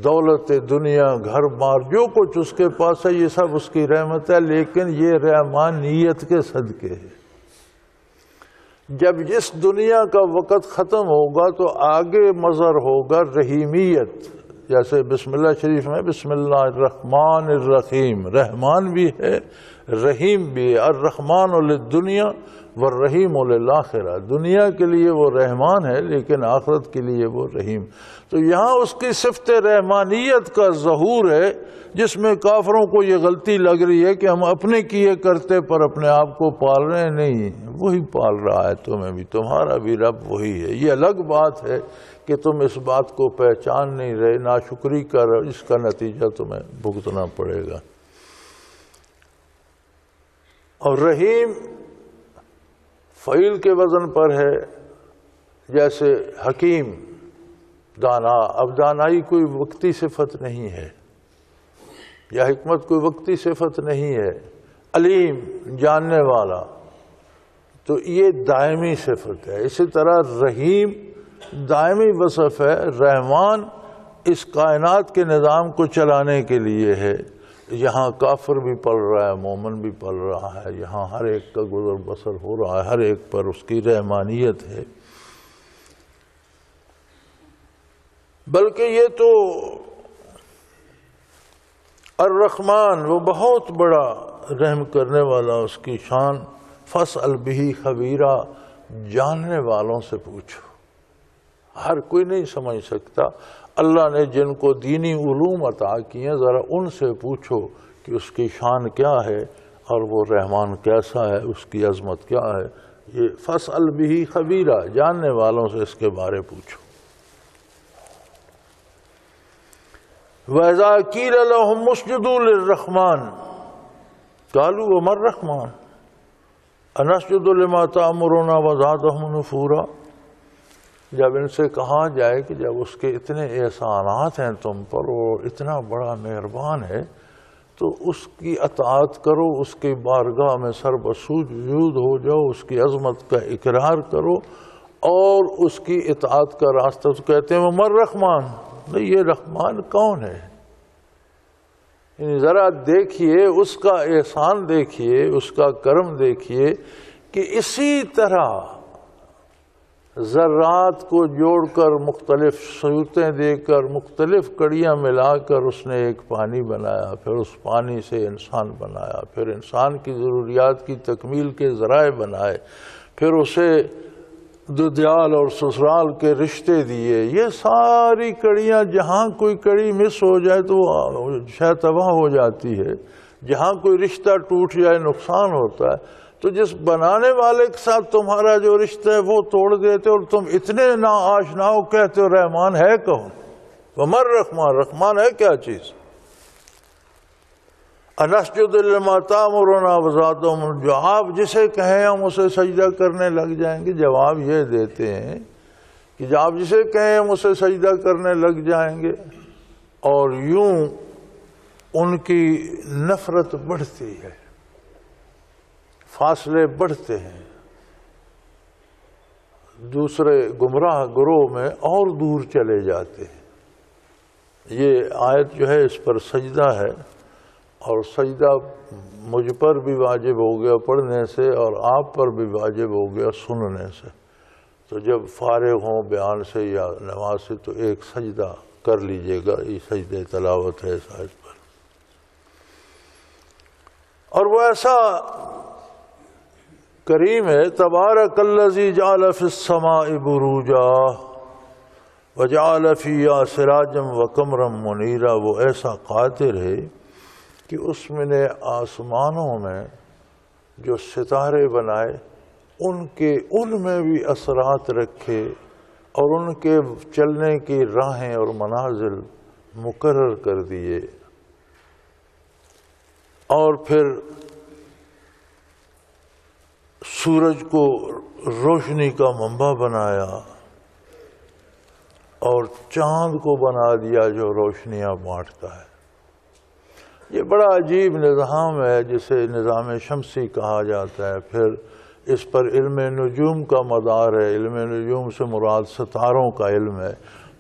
دولت دنیا، گھر بار، جو کچھ اس کے پاس ہے یہ سب اس کی رحمت ہے، لیکن یہ رحمانیت کے صدقے ہے۔ جب اس دنیا کا وقت ختم ہوگا تو آگے مظہر ہوگا رحیمیت، جیسے بسم اللہ شریف میں بسم اللہ الرحمن الرحیم، رحمان بھی ہے رحیم بھی ہے۔ الرحمن للدنیا والرحیم للآخرہ، دنیا کے لیے وہ رحمان ہے لیکن آخرت کے لیے وہ رحیم۔ تو یہاں اس کی صفت رحمانیت کا ظہور ہے، جس میں کافروں کو یہ غلطی لگ رہی ہے کہ ہم اپنے کیے کرتے پر اپنے آپ کو پال رہے ہیں، نہیں، وہی پال رہا ہے تمہیں بھی، تمہارا بھی رب وہی ہے۔ یہ الگ بات ہے کہ تم اس بات کو پہچان نہیں رہے، ناشکری کر، اس کا نتیجہ تمہیں بھگتنا پڑے گا۔ اور رحیم فعیل کے وزن پر ہے، جیسے حکیم، دانا۔ اب دانائی کوئی وقتی صفت نہیں ہے، یا حکمت کوئی وقتی صفت نہیں ہے۔ علیم، جاننے والا، تو یہ دائمی صفت ہے۔ اسی طرح رحیم دائمی وصف ہے۔ رحمان اس کائنات کے نظام کو چلانے کے لیے ہے، یہاں کافر بھی پل رہا ہے، مومن بھی پل رہا ہے، یہاں ہر ایک کا گزر بسر ہو رہا ہے، ہر ایک پر اس کی رحمانیت ہے۔ بلکہ یہ تو الرحمن وہ بہت بڑا رحم کرنے والا، اس کی شان، فاسأل بہ خبیرا جاننے والوں سے پوچھو، ہر کوئی نہیں سمجھ سکتا۔ اللہ نے جن کو دینی علوم عطا کیے ذرا ان سے پوچھو کہ اس کی شان کیا ہے اور وہ رحمان کیسا ہے، اس کی عظمت کیا ہے۔ یہ فاسأل بہ خبیرا جاننے والوں سے اس کے بارے پوچھو۔ وَإِذَا قِيلَ لَهُمُ اسْجُدُوا لِلرَّحْمَنِ قَالُوا وَمَا الرَّحْمَنُ أَنَسْجُدُ لِمَا تَأْمُرُنَا وَزَادَهُمْ نُفُورًا، جب ان سے کہا جائے کہ جب اس کے اتنے احسانات ہیں تم پر اور اتنا بڑا مہربان ہے تو اس کی اطاعت کرو، اس کی بارگاہ میں سر بسجود ہو جاؤ، اس کی عظمت کا اقرار کرو اور اس کی اطاعت کا راستہ۔ تو کہتے ہیں وَمَا الرَّحْمَنُ، نہیں یہ رحمان کون ہے؟ ذرا دیکھیے اس کا احسان، دیکھیے اس کا کرم، دیکھیے کہ اسی طرح ذرات کو جوڑ کر مختلف صورتیں دے کر مختلف کڑیاں ملا کر اس نے ایک پانی بنایا، پھر اس پانی سے انسان بنایا، پھر انسان کی ضروریات کی تکمیل کے ذرائع بنائے، پھر اسے ددیال اور سسرال کے رشتے دیے۔ یہ ساری کڑیاں، جہاں کوئی کڑی مس ہو جائے تو شے تباہ ہو جاتی ہے، جہاں کوئی رشتہ ٹوٹ جائے نقصان ہوتا ہے۔ تو جس بنانے والے کے ساتھ تمہارا جو رشتہ ہے وہ توڑ دیتے اور تم اتنے نا آشنا ہو، کہتے ہو رحمان ہے کون؟ وَمَا الرَّحْمَنُ، رحمان ہے کیا چیز؟ أَنَسْجُدُ لِمَا تَأْمُرُنَا وَزَادَهُمْ، جو آپ جسے کہیں ہم اسے سجدہ کرنے لگ جائیں گے۔ جواب یہ دیتے ہیں کہ آپ جسے کہیں ہم اسے سجدہ کرنے لگ جائیں گے، اور یوں ان کی نفرت بڑھتی ہے، فاصلے بڑھتے ہیں، دوسرے گمراہ گروہ میں اور دور چلے جاتے ہیں۔ یہ آیت جو ہے اس پر سجدہ ہے، اور سجدہ مجھ پر بھی واجب ہو گیا پڑھنے سے اور آپ پر بھی واجب ہو گیا سننے سے۔ تو جب فارغ ہوں بیان سے یا نماز سے تو ایک سجدہ کر لیجئے گا، یہ سجدہ تلاوت ہے اس آیت پر۔ اور وہ ایسا کریم ہے، تبارک الذی جعل فی السماء بروجا وجعل فیہا سراجا وقمرا منیرا، وہ ایسا قادر ہے کہ اس میں نے آسمانوں میں جو ستارے بنائے ان میں بھی اثرات رکھے اور ان کے چلنے کی راہیں اور منازل مقرر کر دیے، اور پھر سورج کو روشنی کا منبع بنایا اور چاند کو بنا دیا جو روشنیاں بانٹتا ہے۔ یہ بڑا عجیب نظام ہے جسے نظام شمسی کہا جاتا ہے۔ پھر اس پر علم نجوم کا مدار ہے، علم نجوم سے مراد ستاروں کا علم ہے۔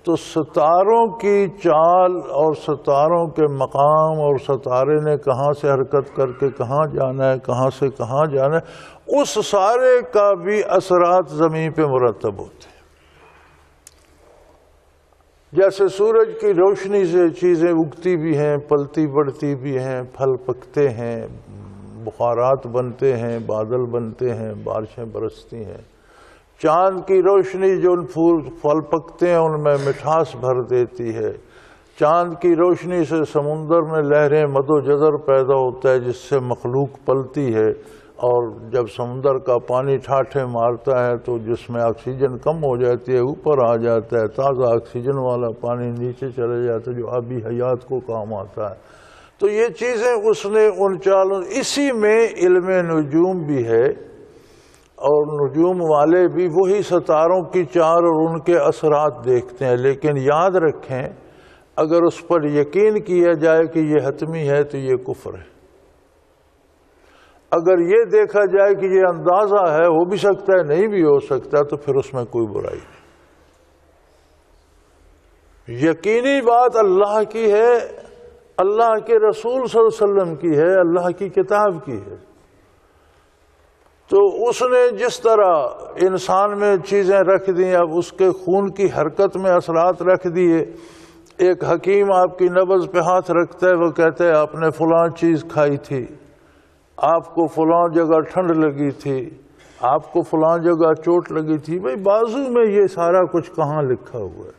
تو ستاروں کی چال اور ستاروں کے مقام اور ستارے نے کہاں سے حرکت کر کے کہاں جانا ہے، کہاں سے کہاں جانا ہے، اس سارے کا بھی اثرات زمین پہ مرتب ہوتے ہیں۔ جیسے سورج کی روشنی سے چیزیں اگتی بھی ہیں، پلتی بڑھتی بھی ہیں، پھل پکتے ہیں، بخارات بنتے ہیں، بادل بنتے ہیں، بارشیں برستی ہیں۔ چاند کی روشنی جو ان پھل پکتے ہیں ان میں مٹھاس بھر دیتی ہے۔ چاند کی روشنی سے سمندر میں لہریں مد و جزر پیدا ہوتا ہے جس سے مخلوق پلتی ہے، اور جب سمندر کا پانی ٹھاٹھے مارتا ہے تو جس میں آکسیجن کم ہو جاتی ہے اوپر آ جاتا ہے، تازہ آکسیجن والا پانی نیچے چلے جاتا ہے جو آبی حیات کو کام آتا ہے۔ تو یہ چیزیں اس نے ان چالوں، اسی میں علم نجوم بھی ہے، اور نجوم والے بھی وہی ستاروں کی چال اور ان کے اثرات دیکھتے ہیں۔ لیکن یاد رکھیں اگر اس پر یقین کیا جائے کہ یہ حتمی ہے تو یہ کفر ہے۔ اگر یہ دیکھا جائے کہ یہ اندازہ ہے، ہو بھی سکتا ہے نہیں بھی ہو سکتا، تو پھر اس میں کوئی برائی نہیں۔ یقینی بات اللہ کی ہے، اللہ کے رسول صلی اللہ علیہ وسلم کی ہے، اللہ کی کتاب کی ہے۔ تو اس نے جس طرح انسان میں چیزیں رکھ دی، اب اس کے خون کی حرکت میں اثرات رکھ دیے، ایک حکیم آپ کی نبض پہ ہاتھ رکھتا ہے، وہ کہتا ہے آپ نے فلاں چیز کھائی تھی، آپ کو فلاں جگہ ٹھنڈ لگی تھی، آپ کو فلاں جگہ چوٹ لگی تھی. بھئی بازو میں یہ سارا کچھ کہاں لکھا ہوا ہے؟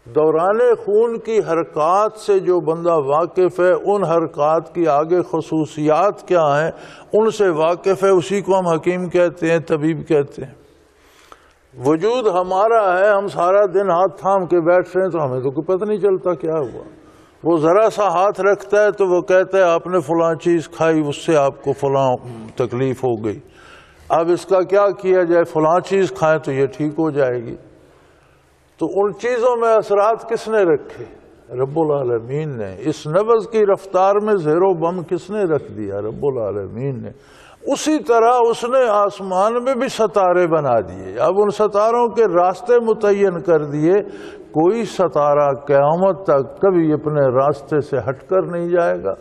دوران خون کی حرکات سے جو بندہ واقف ہے، ان حرکات کی آگے خصوصیات کیا ہیں ان سے واقف ہے، اسی کو ہم حکیم کہتے ہیں، طبیب کہتے ہیں. وجود ہمارا ہے، ہم سارا دن ہاتھ تھام کے بیٹھ رہے ہیں تو ہمیں تو کوئی پتہ نہیں چلتا کیا ہوا. وہ ذرا سا ہاتھ رکھتا ہے تو وہ کہتا ہے آپ نے فلاں چیز کھائی، اس سے آپ کو فلاں تکلیف ہو گئی، اب اس کا کیا کیا جائے؟ فلاں چیز کھائیں تو یہ ٹھیک ہو جائے گی. تو ان چیزوں میں اثرات کس نے رکھے؟ رب العالمین نے. اس نبض کی رفتار میں زیر و بم کس نے رکھ دیا؟ رب العالمین نے. اسی طرح اس نے آسمان میں بھی ستارے بنا دیے. اب ان ستاروں کے راستے متعین کر دیے. کوئی ستارہ قیامت تک کبھی اپنے راستے سے ہٹ کر نہیں جائے گا،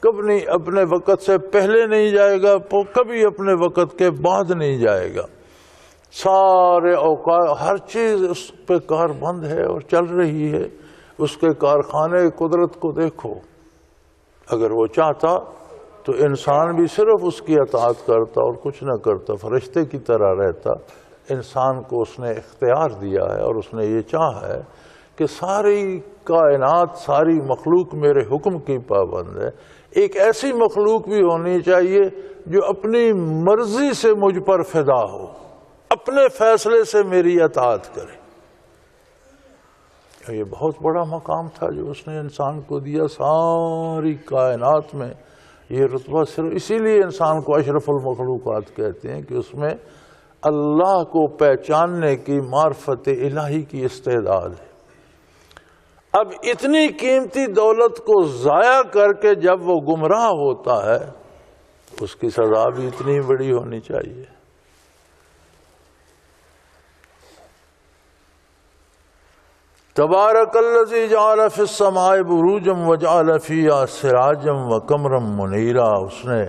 کبھی اپنے وقت سے پہلے نہیں جائے گا، کبھی اپنے وقت کے بعد نہیں جائے گا. سارے اوقات ہر چیز اس پہ کار بند ہے اور چل رہی ہے. اس کے کارخانے قدرت کو دیکھو. اگر وہ چاہتا تو انسان بھی صرف اس کی اطاعت کرتا اور کچھ نہ کرتا، فرشتے کی طرح رہتا. انسان کو اس نے اختیار دیا ہے اور اس نے یہ چاہا ہے کہ ساری کائنات، ساری مخلوق میرے حکم کی پابند ہے. ایک ایسی مخلوق بھی ہونی چاہیے جو اپنی مرضی سے مجھ پر فدا ہو، اپنے فیصلے سے میری اطاعت کرے. یہ بہت بڑا مقام تھا جو اس نے انسان کو دیا. ساری کائنات میں یہ رتبہ صرف اسی لیے انسان کو اشرف المخلوقات کہتے ہیں کہ اس میں اللہ کو پہچاننے کی معرفت الہی کی استعداد ہے. اب اتنی قیمتی دولت کو ضائع کر کے جب وہ گمراہ ہوتا ہے اس کی سزا بھی اتنی بڑی ہونی چاہیے. تبارک الذی جعل فی السماء بروجا وجعل فیہا سراجا وقمرا منیرا. اس نے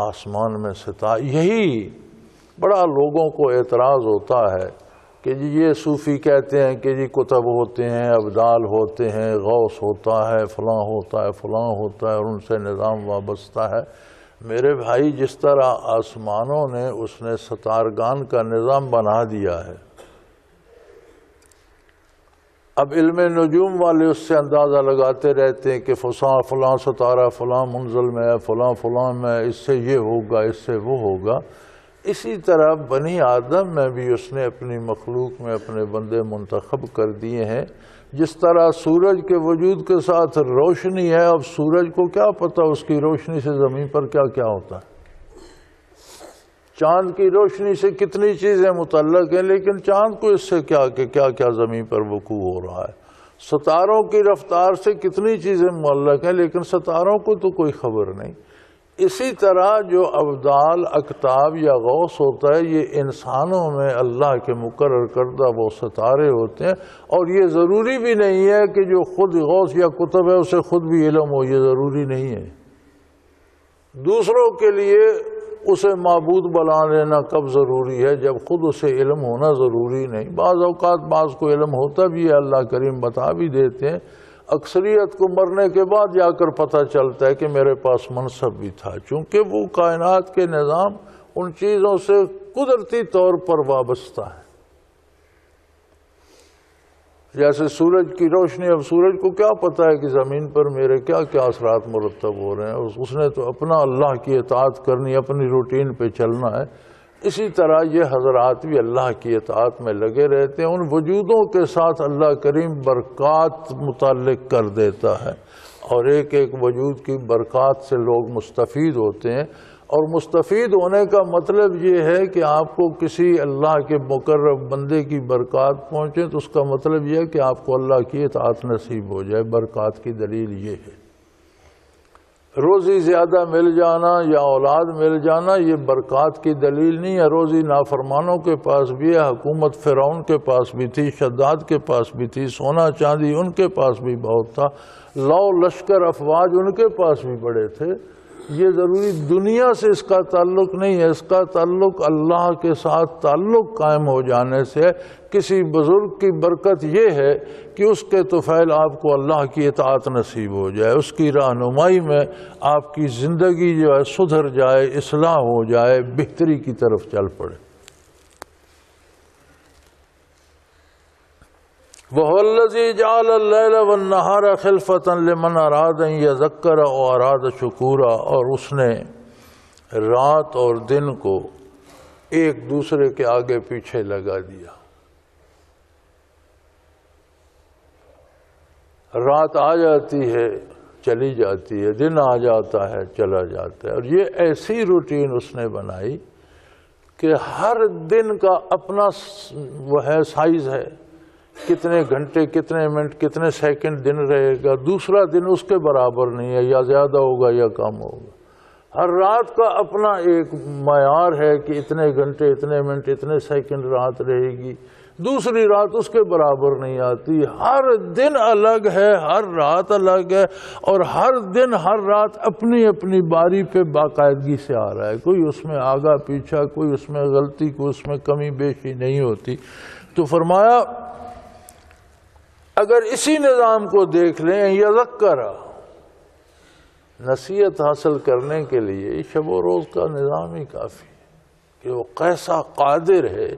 آسمان میں ستارے. یہی بڑا لوگوں کو اعتراض ہوتا ہے کہ جی یہ صوفی کہتے ہیں کہ جی کتب ہوتے ہیں، ابدال ہوتے ہیں، غوث ہوتا ہے، فلاں ہوتا ہے، فلاں ہوتا ہے اور ان سے نظام وابستہ ہے. میرے بھائی جس طرح آسمانوں نے اس نے ستارگان کا نظام بنا دیا ہے. اب علم نجوم والے اس سے اندازہ لگاتے رہتے ہیں کہ فلاں ستارہ فلاں منزل میں ہے، فلاں فلاں میں، اس سے یہ ہوگا، اس سے وہ ہوگا. اسی طرح بنی آدم میں بھی اس نے اپنی مخلوق میں اپنے بندے منتخب کر دیے ہیں. جس طرح سورج کے وجود کے ساتھ روشنی ہے، اب سورج کو کیا پتہ اس کی روشنی سے زمین پر کیا کیا ہوتا ہے. چاند کی روشنی سے کتنی چیزیں متعلق ہیں، لیکن چاند کو اس سے کیا کہ کیا کیا زمین پر وقوع ہو رہا ہے. ستاروں کی رفتار سے کتنی چیزیں معلق ہیں، لیکن ستاروں کو تو کوئی خبر نہیں. اسی طرح جو ابدال، اقطاب یا غوث ہوتا ہے، یہ انسانوں میں اللہ کے مقرر کردہ وہ ستارے ہوتے ہیں. اور یہ ضروری بھی نہیں ہے کہ جو خود غوث یا قطب ہے اسے خود بھی علم ہو، یہ ضروری نہیں ہے. دوسروں کے لیے اسے معبود بنا لینا کب ضروری ہے جب خود اسے علم ہونا ضروری نہیں. بعض اوقات بعض کو علم ہوتا بھی ہے، اللہ کریم بتا بھی دیتے ہیں. اکثریت کو مرنے کے بعد جا کر پتہ چلتا ہے کہ میرے پاس منصب بھی تھا، چونکہ وہ کائنات کے نظام ان چیزوں سے قدرتی طور پر وابستہ ہے. جیسے سورج کی روشنی، اب سورج کو کیا پتہ ہے کہ زمین پر میرے کیا کیا اثرات مرتب ہو رہے ہیں. اس نے تو اپنا اللہ کی اطاعت کرنی، اپنی روٹین پہ چلنا ہے. اسی طرح یہ حضرات بھی اللہ کی اطاعت میں لگے رہتے ہیں. ان وجودوں کے ساتھ اللہ کریم برکات متعلق کر دیتا ہے اور ایک ایک وجود کی برکات سے لوگ مستفید ہوتے ہیں. اور مستفید ہونے کا مطلب یہ ہے کہ آپ کو کسی اللہ کے مقرب بندے کی برکات پہنچے تو اس کا مطلب یہ ہے کہ آپ کو اللہ کی اطاعت نصیب ہو جائے. برکات کی دلیل یہ ہے. روزی زیادہ مل جانا یا اولاد مل جانا یہ برکات کی دلیل نہیں ہے. روزی نافرمانوں کے پاس بھی ہے. حکومت فرعون کے پاس بھی تھی، شداد کے پاس بھی تھی، سونا چاندی ان کے پاس بھی بہت تھا، لو لشکر افواج ان کے پاس بھی بڑے تھے. یہ ضروری دنیا سے اس کا تعلق نہیں ہے، اس کا تعلق اللہ کے ساتھ تعلق قائم ہو جانے سے ہے۔ کسی بزرگ کی برکت یہ ہے کہ اس کے طفیل آپ کو اللہ کی اطاعت نصیب ہو جائے، اس کی رہنمائی میں آپ کی زندگی جو ہے سدھر جائے، اصلاح ہو جائے، بہتری کی طرف چل پڑے۔ وَهُوَ الَّذِي جَعَلَ اللَّيْلَ وَالنَّهَارَ خِلْفَةً لِمَنْ أَرَادَ أَن يَذَكَّرَ وَأَرَادَ شُكُورًا، اور اس نے رات اور دن کو ایک دوسرے کے آگے پیچھے لگا دیا۔ رات آ جاتی ہے چلی جاتی ہے، دن آ جاتا ہے چلا جاتا ہے، اور یہ ایسی روٹین اس نے بنائی کہ ہر دن کا اپنا وہ ہے سائز ہے، کتنے گھنٹے، کتنے منٹ، کتنے سیکنڈ دن رہے گا، دوسرا دن اس کے برابر نہیں ہے، یا زیادہ ہوگا یا کم ہوگا۔ ہر رات کا اپنا ایک معیار ہے کہ اتنے گھنٹے، اتنے منٹ، اتنے سیکنڈ رات رہے گی، دوسری رات اس کے برابر نہیں آتی۔ ہر دن الگ ہے، ہر رات الگ ہے، اور ہر دن ہر رات اپنی اپنی باری پہ باقاعدگی سے آ رہا ہے، کوئی اس میں آگا پیچھا، کوئی اس میں غلطی، کوئی اس میں کمی بیشی نہیں ہوتی۔ تو فرمایا اگر اسی نظام کو دیکھ لیں، یذکر، نصیحت حاصل کرنے کے لیے شب و روز کا نظام ہی کافی ہے کہ وہ کیسا قادر ہے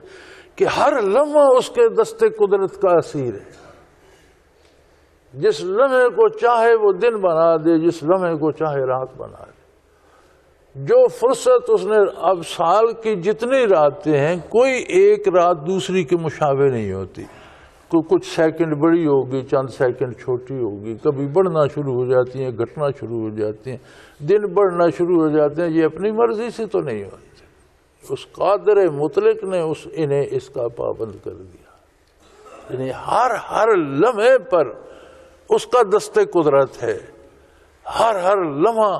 کہ ہر لمحہ اس کے دست قدرت کا اسیر ہے، جس لمحے کو چاہے وہ دن بنا دے، جس لمحے کو چاہے رات بنا دے۔ جو فرصت اس نے، اب سال کی جتنی راتیں ہیں کوئی ایک رات دوسری کے مشابہ نہیں ہوتی، کچھ سیکنڈ بڑی ہوگی، چند سیکنڈ چھوٹی ہوگی، کبھی بڑھنا شروع ہو جاتی ہیں، گھٹنا شروع ہو جاتی ہیں، دن بڑھنا شروع ہو جاتے ہیں۔ یہ اپنی مرضی سے تو نہیں ہوتے، اس قادر مطلق نے انہیں اس کا پابند کر دیا، یعنی ہر لمحے پر اس کا دست قدرت ہے، ہر لمحہ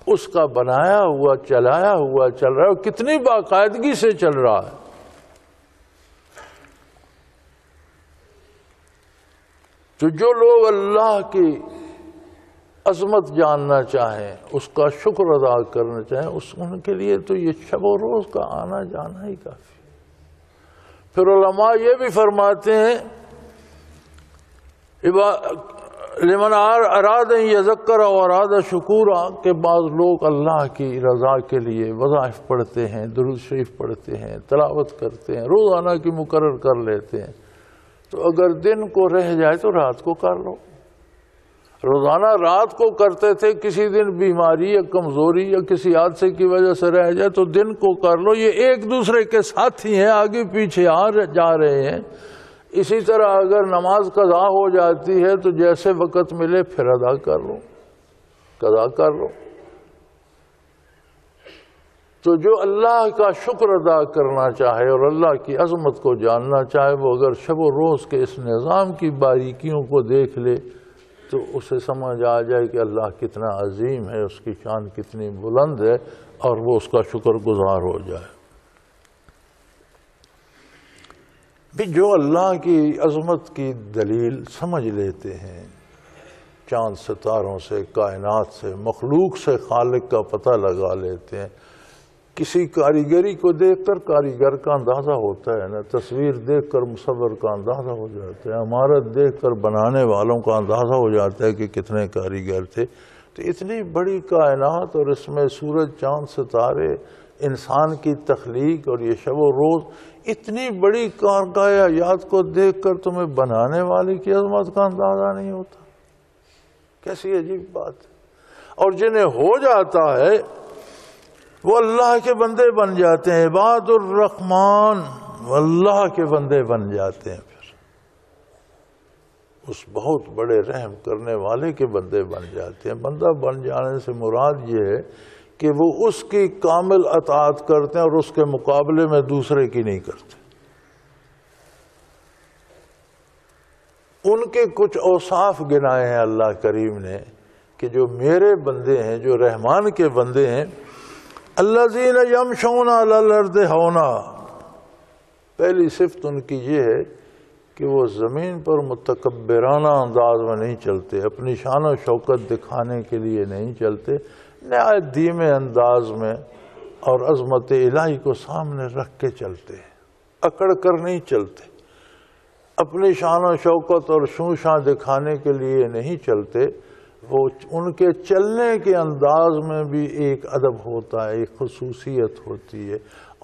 اس کا بنایا ہوا، چلایا ہوا چل رہا ہے، اور کتنی باقاعدگی سے چل رہا ہے۔ تو جو لوگ اللہ کی عظمت جاننا چاہیں، اس کا شکر ادا کرنا چاہیں، ان کے لیے تو یہ شب و روز کا آنا جانا ہی کافی ہے۔ پھر علماء یہ بھی فرماتے ہیں لمن اراد ان یذکر و اراد شکورا، کہ بعض لوگ اللہ کی رضا کے لیے وظائف پڑھتے ہیں، درود شریف پڑھتے ہیں، تلاوت کرتے ہیں، روزانہ کی مقرر کر لیتے ہیں، تو اگر دن کو رہ جائے تو رات کو کر لو۔ روزانہ رات کو کرتے تھے، کسی دن بیماری یا کمزوری یا کسی حادثے کی وجہ سے رہ جائے تو دن کو کر لو۔ یہ ایک دوسرے کے ساتھی ہیں، آگے پیچھے جا رہے ہیں۔ اسی طرح اگر نماز قضا ہو جاتی ہے تو جیسے وقت ملے پھر ادا کر لو، قضا کر لو۔ تو جو اللہ کا شکر ادا کرنا چاہے اور اللہ کی عظمت کو جاننا چاہے، وہ اگر شب و روز کے اس نظام کی باریکیوں کو دیکھ لے تو اسے سمجھ آ جائے کہ اللہ کتنا عظیم ہے، اس کی شان کتنی بلند ہے، اور وہ اس کا شکر گزار ہو جائے۔ بھی جو اللہ کی عظمت کی دلیل سمجھ لیتے ہیں، چاند ستاروں سے، کائنات سے، مخلوق سے خالق کا پتہ لگا لیتے ہیں۔ کسی کاریگری کو دیکھ کر کاریگر کا اندازہ ہوتا ہے نا، تصویر دیکھ کر مصور کا اندازہ ہو جاتا ہے، عمارت دیکھ کر بنانے والوں کا اندازہ ہو جاتا ہے کہ کتنے کاریگر تھے۔ تو اتنی بڑی کائنات اور اس میں سورج، چاند، ستارے، انسان کی تخلیق اور یہ شب و روز، اتنی بڑی کارگاہ حیات کو دیکھ کر تمہیں بنانے والی کی عظمت کا اندازہ نہیں ہوتا؟ کیسی عجیب بات ہے۔ اور جنہیں ہو جاتا ہے وہ اللہ کے بندے بن جاتے ہیں، عباد الرحمن، اللہ کے بندے بن جاتے ہیں، پھر اس بہت بڑے رحم کرنے والے کے بندے بن جاتے ہیں۔ بندہ بن جانے سے مراد یہ ہے کہ وہ اس کی کامل اطاعت کرتے ہیں اور اس کے مقابلے میں دوسرے کی نہیں کرتے۔ ان کے کچھ اوصاف گنائے ہیں اللہ کریم نے کہ جو میرے بندے ہیں، جو رحمان کے بندے ہیں، الذین یمشون علی الارض ہونا، پہلی صفت ان کی یہ ہے کہ وہ زمین پر متکبرانہ انداز میں نہیں چلتے، اپنی شان و شوکت دکھانے کے لیے نہیں چلتے، نہایت دھیمے انداز میں اور عظمت الہی کو سامنے رکھ کے چلتے ہیں، اکڑ کر نہیں چلتے، اپنی شان و شوکت اور شوں شاں دکھانے کے لیے نہیں چلتے۔ وہ ان کے چلنے کے انداز میں بھی ایک ادب ہوتا ہے، ایک خصوصیت ہوتی ہے،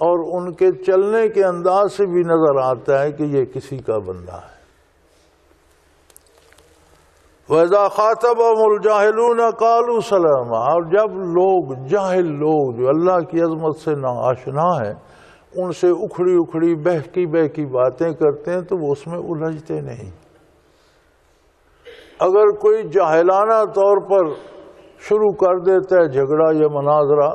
اور ان کے چلنے کے انداز سے بھی نظر آتا ہے کہ یہ کسی کا بندہ ہے۔ وَإِذَا خَاطَبَهُمُ الْجَاهِلُونَ قَالُوا سَلَامًا، اور جب لوگ جاہل لوگ جو اللہ کی عظمت سے ناآشنا ہیں ان سے اکھڑی اکھڑی بہکی بہکی باتیں کرتے ہیں تو وہ اس میں الجھتے نہیں۔ اگر کوئی جاہلانہ طور پر شروع کر دیتا ہے جھگڑا یا مناظرہ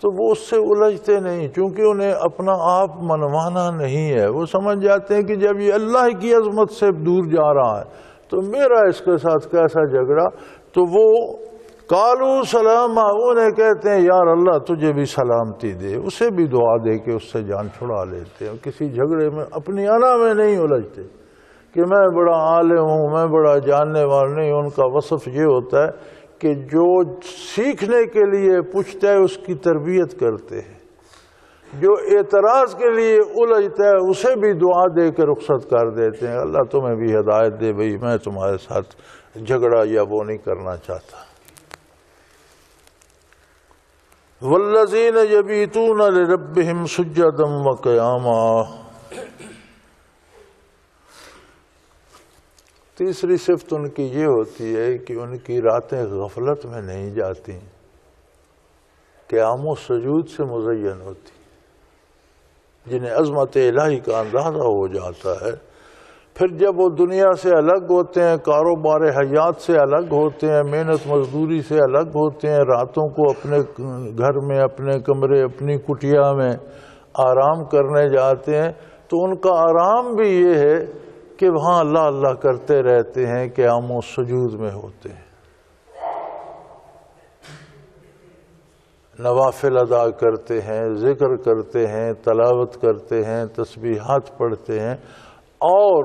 تو وہ اس سے الجھتے نہیں، چونکہ انہیں اپنا آپ منوانا نہیں ہے۔ وہ سمجھ جاتے ہیں کہ جب یہ اللہ کی عظمت سے دور جا رہا ہے تو میرا اس کے ساتھ کیسا جھگڑا، تو وہ قالوا سلاما، انہیں کہتے ہیں یار اللہ تجھے بھی سلامتی دے، اسے بھی دعا دے کے اس سے جان چھڑا لیتے ہیں۔ کسی جھگڑے میں اپنی انا میں نہیں الجھتے کہ میں بڑا عالم ہوں، میں بڑا جاننے والا نہیں۔ ان کا وصف یہ ہوتا ہے کہ جو سیکھنے کے لیے پوچھتا ہے اس کی تربیت کرتے ہیں، جو اعتراض کے لیے الجھتا ہے اسے بھی دعا دے کے رخصت کر دیتے ہیں، اللہ تمہیں بھی ہدایت دے بھئی، میں تمہارے ساتھ جھگڑا یا وہ نہیں کرنا چاہتا۔ وَالَّذِينَ يَبِيتُونَ لِرَبِّهِمْ سُجَّدًا وَقِيَامًا، تیسری صفت ان کی یہ ہوتی ہے کہ ان کی راتیں غفلت میں نہیں جاتی، قیام و سجود سے مزین ہوتی، جنہیں عظمت الہی کا اندازہ ہو جاتا ہے۔ پھر جب وہ دنیا سے الگ ہوتے ہیں، کاروبار حیات سے الگ ہوتے ہیں، محنت مزدوری سے الگ ہوتے ہیں، راتوں کو اپنے گھر میں، اپنے کمرے، اپنی کٹیا میں آرام کرنے جاتے ہیں، تو ان کا آرام بھی یہ ہے کہ وہاں اللہ اللہ کرتے رہتے ہیں، قیام و سجود میں ہوتے ہیں، نوافل ادا کرتے ہیں، ذکر کرتے ہیں، تلاوت کرتے ہیں، تسبیحات پڑھتے ہیں۔ اور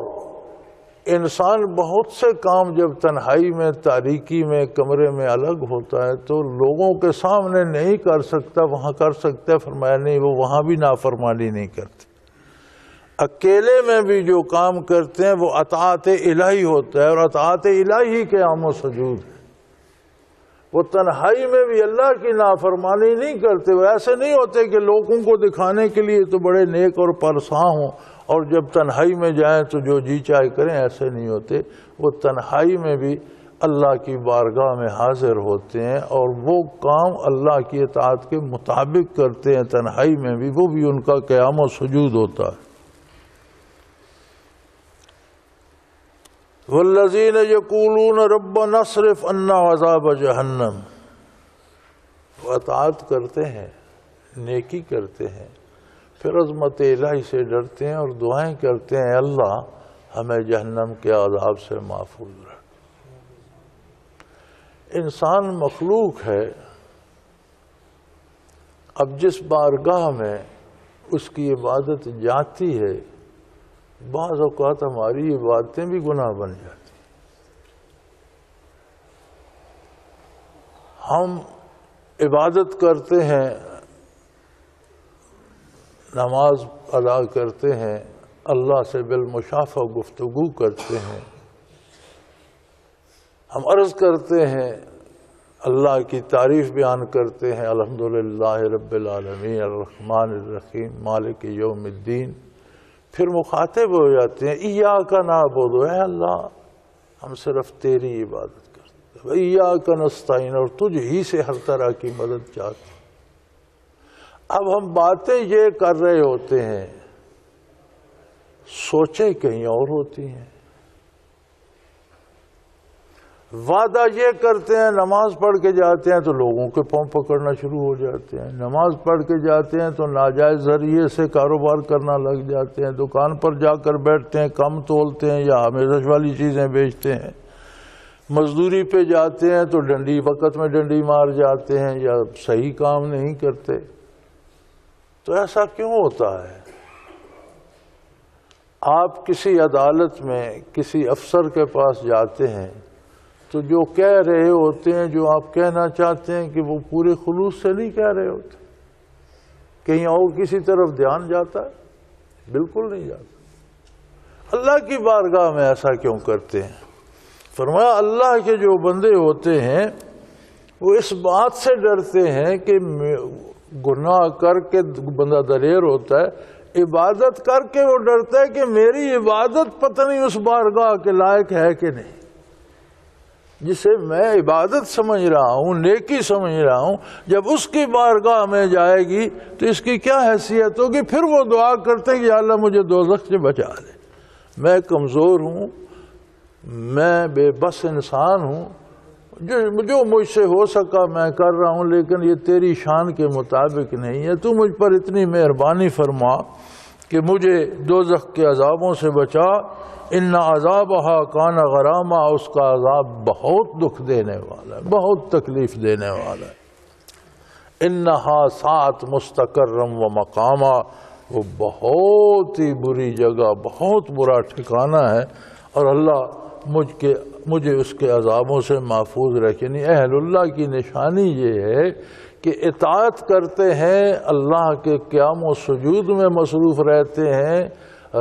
انسان بہت سے کام جب تنہائی میں، تاریکی میں، کمرے میں الگ ہوتا ہے تو لوگوں کے سامنے نہیں کر سکتا، وہاں کر سکتا ہے۔ فرمایا نہیں، وہ وہاں بھی نافرمانی نہیں کرتے، اکیلے میں بھی جو کام کرتے ہیں وہ اطاعت الہی ہوتا ہے، اور اطاعت الہی قیام و سجود ہے۔ وہ تنہائی میں بھی اللہ کی نافرمانی نہیں کرتے، وہ ایسے نہیں ہوتے کہ لوگوں کو دکھانے کے لیے تو بڑے نیک اور پرساں ہوں اور جب تنہائی میں جائیں تو جو جی چاہے کریں، ایسے نہیں ہوتے۔ وہ تنہائی میں بھی اللہ کی بارگاہ میں حاضر ہوتے ہیں اور وہ کام اللہ کی اطاعت کے مطابق کرتے ہیں، تنہائی میں بھی، وہ بھی ان کا قیام و سجود ہوتا ہے۔ والذین یقولون ربنا اصرف عنا عذاب جہنم، وہ اطاعت کرتے ہیں، نیکی کرتے ہیں، پھر عظمت الہی سے ڈرتے ہیں اور دعائیں کرتے ہیں اللہ ہمیں جہنم کے عذاب سے محفوظ رکھ۔ انسان مخلوق ہے، اب جس بارگاہ میں اس کی عبادت جاتی ہے بعض اوقات ہماری عبادتیں بھی گناہ بن جاتی ہیں۔ ہم عبادت کرتے ہیں، نماز ادا کرتے ہیں، اللہ سے بالمشافہ گفتگو کرتے ہیں، ہم عرض کرتے ہیں، اللہ کی تعریف بیان کرتے ہیں، الحمدللہ رب العالمین الرحمن الرحیم مالک یوم الدین، پھر مخاطب ہو جاتے ہیں ایاک نعبد، اے اللہ ہم صرف تیری عبادت کرتے ہیں، ایاک نستعین، اور تجھ ہی سے ہر طرح کی مدد چاہتے ہیں۔ اب ہم باتیں یہ کر رہے ہوتے ہیں، سوچیں کہیں اور ہوتی ہیں، وعدہ یہ کرتے ہیں، نماز پڑھ کے جاتے ہیں تو لوگوں کے پاؤں پکڑنا شروع ہو جاتے ہیں، نماز پڑھ کے جاتے ہیں تو ناجائز ذریعے سے کاروبار کرنا لگ جاتے ہیں، دکان پر جا کر بیٹھتے ہیں، کم تولتے ہیں یا ہمیشہ والی چیزیں بیچتے ہیں، مزدوری پہ جاتے ہیں تو ڈنڈی وقت میں ڈنڈی مار جاتے ہیں یا صحیح کام نہیں کرتے۔ تو ایسا کیوں ہوتا ہے؟ آپ کسی عدالت میں کسی افسر کے پاس جاتے ہیں تو جو کہہ رہے ہوتے ہیں، جو آپ کہنا چاہتے ہیں کہ وہ پورے خلوص سے نہیں کہہ رہے ہوتے، کہیں اور کسی طرف دھیان جاتا ہے؟ بالکل نہیں جاتا۔ اللہ کی بارگاہ میں ایسا کیوں کرتے ہیں؟ فرمایا اللہ کے جو بندے ہوتے ہیں وہ اس بات سے ڈرتے ہیں کہ گناہ کر کے بندہ دلیر ہوتا ہے، عبادت کر کے وہ ڈرتا ہے کہ میری عبادت پتہ نہیں اس بارگاہ کے لائق ہے کہ نہیں، جسے میں عبادت سمجھ رہا ہوں، نیکی سمجھ رہا ہوں، جب اس کی بارگاہ میں جائے گی تو اس کی کیا حیثیت ہوگی؟ پھر وہ دعا کرتے ہیں کہ یا اللہ مجھے دوزخ سے بچا دے، میں کمزور ہوں، میں بے بس انسان ہوں، جو مجھ سے ہو سکا میں کر رہا ہوں، لیکن یہ تیری شان کے مطابق نہیں ہے، تو مجھ پر اتنی مہربانی فرما کہ مجھے دوزخ کے عذابوں سے بچا۔ ان عذابہا کان غراما، اس کا عذاب بہت دکھ دینے والا ہے، بہت تکلیف دینے والا ہے۔ انہا ساعت مستقرم و مقاما، وہ بہت ہی بری جگہ، بہت برا ٹھکانہ ہے، اور اللہ مجھے اس کے عذابوں سے محفوظ رکھے۔ یعنی اہل اللہ کی نشانی یہ ہے کہ اطاعت کرتے ہیں، اللہ کے قیام و سجود میں مصروف رہتے ہیں،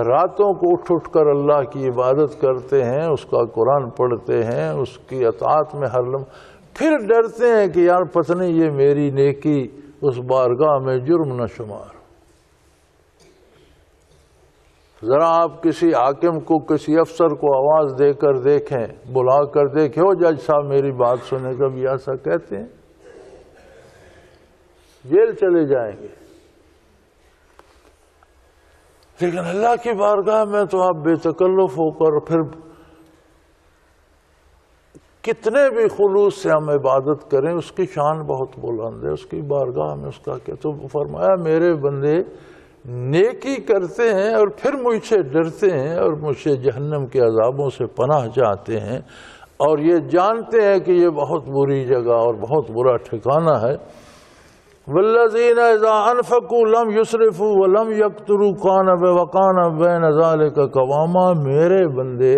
راتوں کو اٹھ کر اللہ کی عبادت کرتے ہیں، اس کا قرآن پڑھتے ہیں، اس کی اطاعت میں ہر لمحہ، پھر ڈرتے ہیں کہ یار پتہ نہیں یہ میری نیکی اس بارگاہ میں جرم نہ شمار۔ ذرا آپ کسی حاکم کو، کسی افسر کو آواز دے کر دیکھیں، بلا کر دیکھیں، او جج صاحب میری بات سنیں، کبھی ایسا کہتے ہیں؟ جیل چلے جائیں گے۔ لیکن اللہ کی بارگاہ میں تو آپ بے تکلف ہو کر، پھر کتنے بھی خلوص سے ہم عبادت کریں، اس کی شان بہت بلند ہے، اس کی بارگاہ میں اس کا کیا۔ تو فرمایا میرے بندے نیکی کرتے ہیں اور پھر مجھ سے ڈرتے ہیں اور مجھ سے جہنم کے عذابوں سے پناہ چاہتے ہیں، اور یہ جانتے ہیں کہ یہ بہت بری جگہ اور بہت برا ٹھکانہ ہے۔ والذین اذا انفقوا لم یسرفوا ولم یقتروا وکان بین ذلک قواما، میرے بندے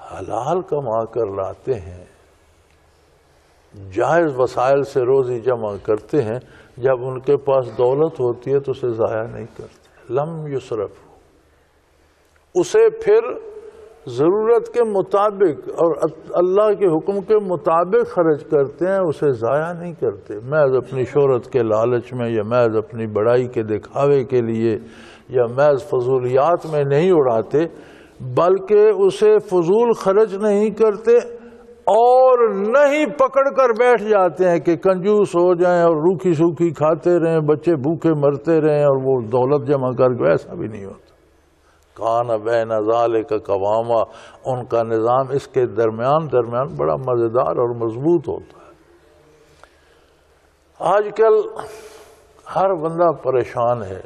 حلال کما کر لاتے ہیں، جائز وسائل سے روزی جمع کرتے ہیں، جب ان کے پاس دولت ہوتی ہے تو اسے ضائع نہیں کرتے۔ لم یسرف، اسے پھر ضرورت کے مطابق اور اللہ کے حکم کے مطابق خرچ کرتے ہیں، اسے ضائع نہیں کرتے، محض اپنی شہرت کے لالچ میں یا محض اپنی بڑائی کے دکھاوے کے لیے یا محض فضولیات میں نہیں اڑاتے، بلکہ اسے فضول خرچ نہیں کرتے، اور نہیں پکڑ کر بیٹھ جاتے ہیں کہ کنجوس ہو جائیں اور روکھی سوکھی کھاتے رہیں، بچے بھوکے مرتے رہیں اور وہ دولت جمع کر کے، ایسا بھی نہیں ہوتا۔ کان بین ذالک قواما، ان کا نظام اس کے درمیان بڑا مزیدار اور مضبوط ہوتا ہے۔ آج کل ہر بندہ پریشان ہے،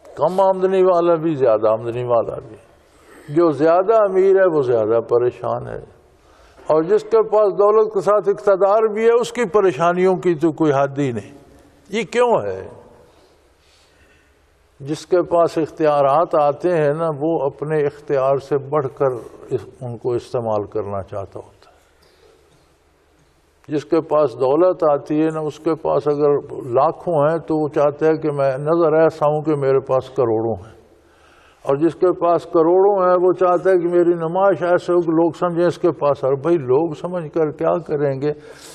کم آمدنی والا بھی، زیادہ آمدنی والا بھی۔ جو زیادہ امیر ہے وہ زیادہ پریشان ہے، اور جس کے پاس دولت کے ساتھ اقتدار بھی ہے اس کی پریشانیوں کی تو کوئی حد ہی نہیں۔ یہ کیوں ہے؟ جس کے پاس اختیارات آتے ہیں نا، وہ اپنے اختیار سے بڑھ کر ان کو استعمال کرنا چاہتا ہوتا ہے۔ جس کے پاس دولت آتی ہے نا، اس کے پاس اگر لاکھوں ہیں تو وہ چاہتا ہے کہ میں نظر ایسا ہوں کہ میرے پاس کروڑوں ہیں، اور جس کے پاس کروڑوں ہیں وہ چاہتا ہے کہ میری نمائش ایسے ہو کہ لوگ سمجھیں اس کے پاس، اور بھائی لوگ سمجھ کر کیا کریں گے؟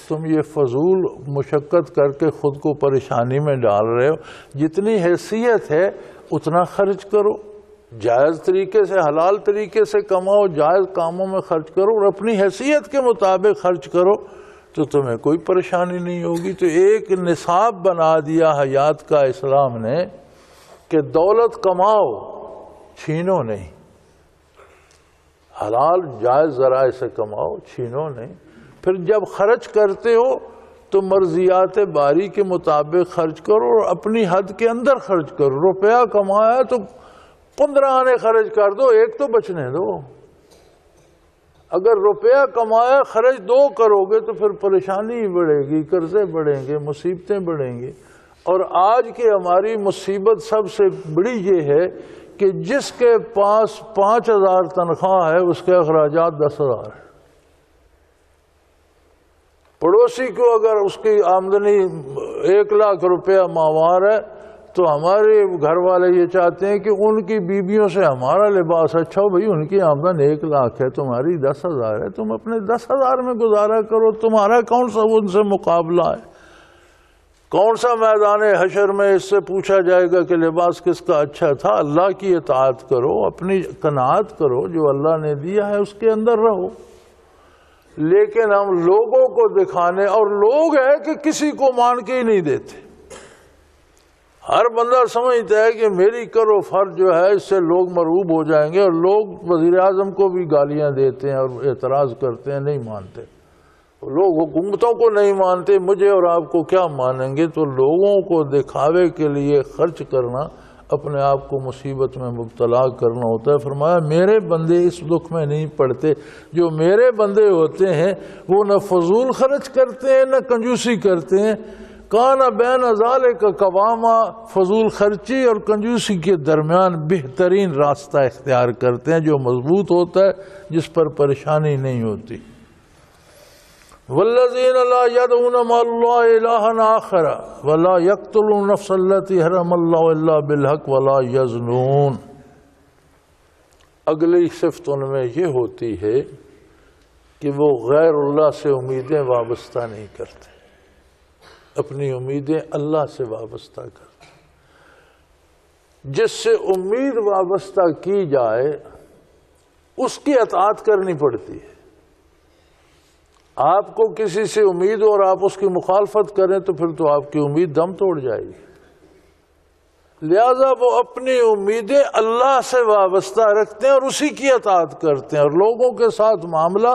تم یہ فضول مشقت کر کے خود کو پریشانی میں ڈال رہے ہو۔ جتنی حیثیت ہے اتنا خرچ کرو، جائز طریقے سے، حلال طریقے سے کماؤ، جائز کاموں میں خرچ کرو، اور اپنی حیثیت کے مطابق خرچ کرو تو تمہیں کوئی پریشانی نہیں ہوگی۔ تو ایک نصاب بنا دیا حیات کا اسلام نے کہ دولت کماؤ، چھینو نہیں، حلال جائز ذرائع سے کماؤ، چھینو نہیں۔ پھر جب خرچ کرتے ہو تو مرضیات باری کے مطابق خرچ کرو اور اپنی حد کے اندر خرچ کرو۔ روپیہ کمایا تو 15 آنے خرچ کر دو، ایک تو بچنے دو۔ اگر روپیہ کمایا خرچ 2 کرو گے تو پھر پریشانی بڑھے گی، قرضے بڑھیں گے، مصیبتیں بڑھیں گی۔ اور آج کی ہماری مصیبت سب سے بڑی یہ ہے کہ جس کے پاس 5000 تنخواہ ہے اس کے اخراجات 10,000 ہیں۔ پڑوسی کو اگر اس کی آمدنی 1,00,000 روپیہ ماہوار ہے تو ہمارے گھر والے یہ چاہتے ہیں کہ ان کی بیویوں سے ہمارا لباس اچھا ہو. بھائی ان کی آمدن 1,00,000 ہے, تمہاری 10,000 ہے, تم اپنے 10,000 میں گزارا کرو. تمہارا کون سا ان سے مقابلہ ہے؟ کون سا میدان حشر میں اس سے پوچھا جائے گا کہ لباس کس کا اچھا تھا؟ اللہ کی اطاعت کرو, اپنی قناعت کرو, جو اللہ نے دیا ہے اس کے اندر رہو. لیکن ہم لوگوں کو دکھانے, اور لوگ ہے کہ کسی کو مان کے ہی نہیں دیتے. ہر بندہ سمجھتا ہے کہ میری کرو فرض جو ہے اس سے لوگ مرعوب ہو جائیں گے, اور لوگ وزیر اعظم کو بھی گالیاں دیتے ہیں اور اعتراض کرتے ہیں, نہیں مانتے. لوگ حکومتوں کو نہیں مانتے, مجھے اور آپ کو کیا مانیں گے؟ تو لوگوں کو دکھاوے کے لیے خرچ کرنا اپنے آپ کو مصیبت میں مبتلا کرنا ہوتا ہے. فرمایا میرے بندے اس دکھ میں نہیں پڑتے. جو میرے بندے ہوتے ہیں وہ نہ فضول خرچ کرتے ہیں نہ کنجوسی کرتے ہیں. کان بین ذالک قواما, فضول خرچی اور کنجوسی کے درمیان بہترین راستہ اختیار کرتے ہیں جو مضبوط ہوتا ہے, جس پر پریشانی نہیں ہوتی. والذین لا یدعون مع اللہ الہا آخر ولا یقتلون النفس التی حرم اللہ الا بالحق ولا یزنون. اگلی صفت ان میں یہ ہوتی ہے کہ وہ غیر اللہ سے امیدیں وابستہ نہیں کرتے, اپنی امیدیں اللہ سے وابستہ کرتے. جس سے امید وابستہ کی جائے اس کی اطاعت کرنی پڑتی ہے. آپ کو کسی سے امید ہو اور آپ اس کی مخالفت کریں تو پھر تو آپ کی امید دم توڑ جائے گی. لہذا وہ اپنی امیدیں اللہ سے وابستہ رکھتے ہیں اور اسی کی اطاعت کرتے ہیں, اور لوگوں کے ساتھ معاملہ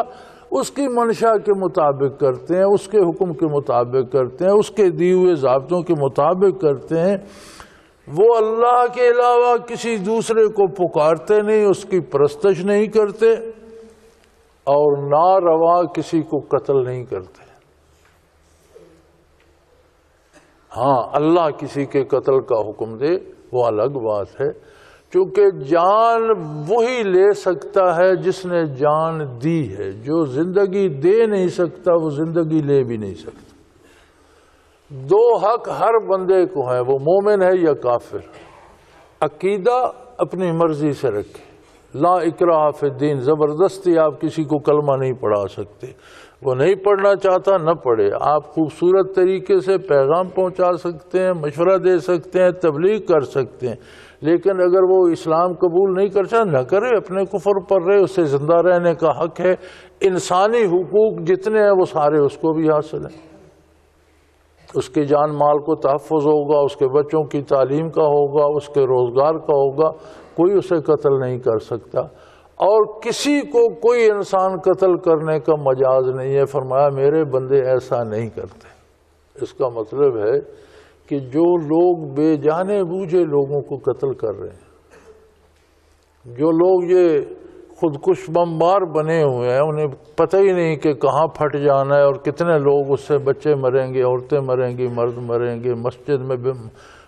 اس کی منشا کے مطابق کرتے ہیں, اس کے حکم کے مطابق کرتے ہیں, اس کے دیے ہوئے ضابطوں کے مطابق کرتے ہیں. وہ اللہ کے علاوہ کسی دوسرے کو پکارتے نہیں, اس کی پرستش نہیں کرتے, اور ناروا کسی کو قتل نہیں کرتے. ہاں اللہ کسی کے قتل کا حکم دے وہ الگ بات ہے, چونکہ جان وہی لے سکتا ہے جس نے جان دی ہے. جو زندگی دے نہیں سکتا وہ زندگی لے بھی نہیں سکتا. دو حق ہر بندے کو ہیں, وہ مومن ہے یا کافر. عقیدہ اپنی مرضی سے رکھے, لا اکراہ فی الدین, زبردستی آپ کسی کو کلمہ نہیں پڑھا سکتے. وہ نہیں پڑھنا چاہتا نہ پڑھے. آپ خوبصورت طریقے سے پیغام پہنچا سکتے ہیں, مشورہ دے سکتے ہیں, تبلیغ کر سکتے ہیں, لیکن اگر وہ اسلام قبول نہیں کرتا نہ کرے, اپنے کفر پر رہے, اسے زندہ رہنے کا حق ہے. انسانی حقوق جتنے ہیں وہ سارے اس کو بھی حاصل ہیں. اس کی جان مال کو تحفظ ہوگا, اس کے بچوں کی تعلیم کا ہوگا, اس کے روزگار کا ہوگا, کوئی اسے قتل نہیں کر سکتا. اور کسی کو کوئی انسان قتل کرنے کا مجاز نہیں ہے. فرمایا میرے بندے ایسا نہیں کرتے. اس کا مطلب ہے کہ جو لوگ بے جانے بوجھے لوگوں کو قتل کر رہے ہیں, جو لوگ یہ خودکش بمبار بنے ہوئے ہیں, انہیں پتہ ہی نہیں کہ کہاں پھٹ جانا ہے اور کتنے لوگ اس سے, بچے مریں گے, عورتیں مریں گی, مرد مریں گے, مسجد میں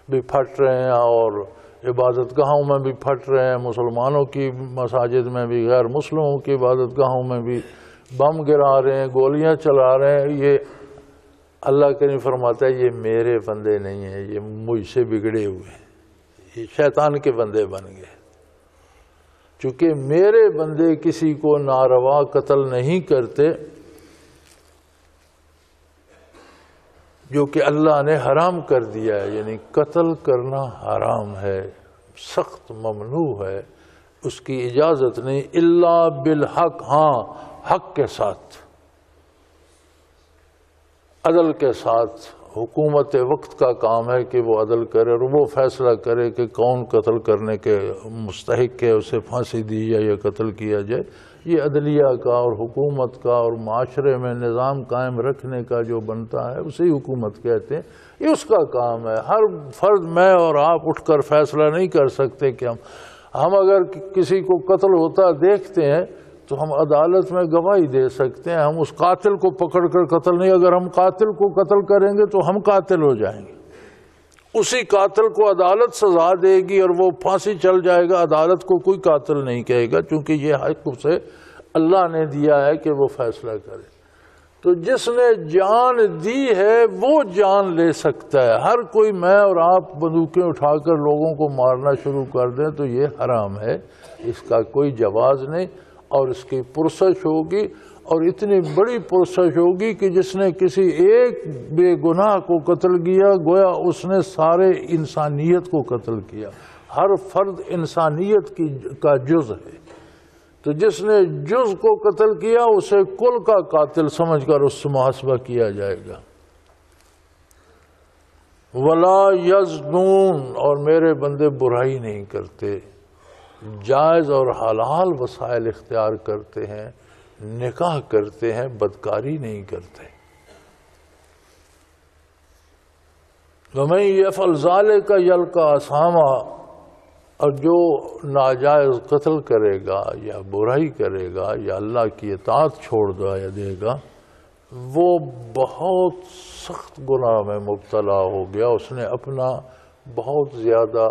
بھی پھٹ رہے ہیں اور عبادت گاہوں میں بھی پھٹ رہے ہیں, مسلمانوں کی مساجد میں بھی, غیر مسلموں کی عبادت گاہوں میں بھی بم گرا رہے ہیں, گولیاں چلا رہے ہیں. یہ اللہ کریم فرماتا ہے یہ میرے بندے نہیں ہیں, یہ مجھ سے بگڑے ہوئے ہیں, یہ شیطان کے بندے بن گئے. چونکہ میرے بندے کسی کو ناروا قتل نہیں کرتے, جو کہ اللہ نے حرام کر دیا ہے. یعنی قتل کرنا حرام ہے, سخت ممنوع ہے, اس کی اجازت نہیں. الا بالحق, ہاں حق کے ساتھ, عدل کے ساتھ. حکومت وقت کا کام ہے کہ وہ عدل کرے اور وہ فیصلہ کرے کہ کون قتل کرنے کے مستحق ہے, اسے پھانسی دی جائے یا قتل کیا جائے. یہ عدلیہ کا اور حکومت کا اور معاشرے میں نظام قائم رکھنے کا جو بنتا ہے اسے حکومت کہتے ہیں. یہ اس کا کام ہے. ہر فرد, میں اور آپ اٹھ کر فیصلہ نہیں کر سکتے کہ ہم اگر کسی کو قتل ہوتا دیکھتے ہیں تو ہم عدالت میں گواہی دے سکتے ہیں. ہم اس قاتل کو پکڑ کر قتل نہیں, اگر ہم قاتل کو قتل کریں گے تو ہم قاتل ہو جائیں گے. اسی قاتل کو عدالت سزا دے گی اور وہ پھانسی چل جائے گا, عدالت کو کوئی قاتل نہیں کہے گا, کیونکہ یہ حق اسے اللہ نے دیا ہے کہ وہ فیصلہ کرے. تو جس نے جان دی ہے وہ جان لے سکتا ہے. ہر کوئی میں اور آپ بندوقیں اٹھا کر لوگوں کو مارنا شروع کر دیں تو یہ حرام ہے، اس کا کوئی جواز نہیں، اور اس کی پرسش ہوگی، اور اتنی بڑی پرسش ہوگی کہ جس نے کسی ایک بے گناہ کو قتل کیا گویا اس نے سارے انسانیت کو قتل کیا. ہر فرد انسانیت کا جز ہے، تو جس نے جز کو قتل کیا اسے کل کا قاتل سمجھ کر اس سے محاسبہ کیا جائے گا. ولا یزنون، اور میرے بندے برائی نہیں کرتے، جائز اور حلال وسائل اختیار کرتے ہیں، نکاح کرتے ہیں، بدکاری نہیں کرتے. وَمَن يَفْعَلْ ذَلِكَ يَلْقَ أَثَامًا، اور جو ناجائز قتل کرے گا یا برائی کرے گا یا اللہ کی اطاعت چھوڑ دے گا وہ بہت سخت گناہ میں مبتلا ہو گیا، اس نے اپنا بہت زیادہ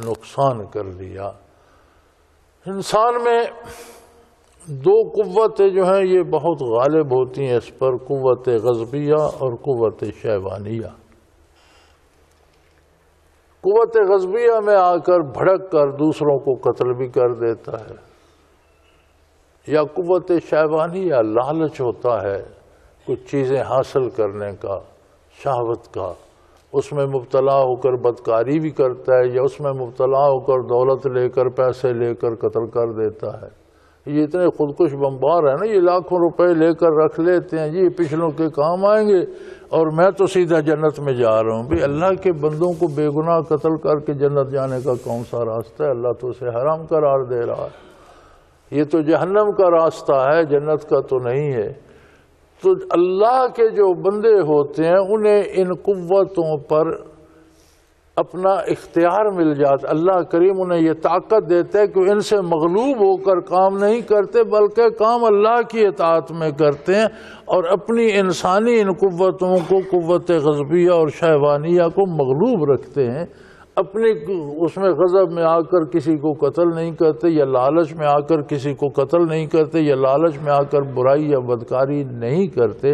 نقصان کر لیا. انسان میں دو قوتیں جو ہیں یہ بہت غالب ہوتی ہیں اس پر، قوت غضبیہ اور قوت شیطانیہ. قوت غضبیہ میں آ کر بھڑک کر دوسروں کو قتل بھی کر دیتا ہے، یا قوت شیطانیہ لالچ ہوتا ہے کچھ چیزیں حاصل کرنے کا، شہوت کا، اس میں مبتلا ہو کر بدکاری بھی کرتا ہے، یا اس میں مبتلا ہو کر دولت لے کر پیسے لے کر قتل کر دیتا ہے. یہ اتنے خودکش بمبار ہیں نا، یہ لاکھوں روپے لے کر رکھ لیتے ہیں، یہ پچھلوں کے کام آئیں گے اور میں تو سیدھا جنت میں جا رہا ہوں. بھی اللہ کے بندوں کو بے گناہ قتل کر کے جنت جانے کا کون سا راستہ ہے؟ اللہ تو اسے حرام قرار دے رہا ہے، یہ تو جہنم کا راستہ ہے، جنت کا تو نہیں ہے. تو اللہ کے جو بندے ہوتے ہیں انہیں ان قوتوں پر اپنا اختیار مل جاتا. اللہ کریم انہیں یہ طاقت دیتے ہے کہ ان سے مغلوب ہو کر کام نہیں کرتے بلکہ کام اللہ کی اطاعت میں کرتے ہیں، اور اپنی انسانی ان قوتوں کو، قوت غضبیہ اور شیطانیہ کو مغلوب رکھتے ہیں. اپنی اس میں غضب میں آ کر کسی کو قتل نہیں کرتے، یا لالچ میں آ کر کسی کو قتل نہیں کرتے، یا لالچ میں آ کر برائی یا بدکاری نہیں کرتے،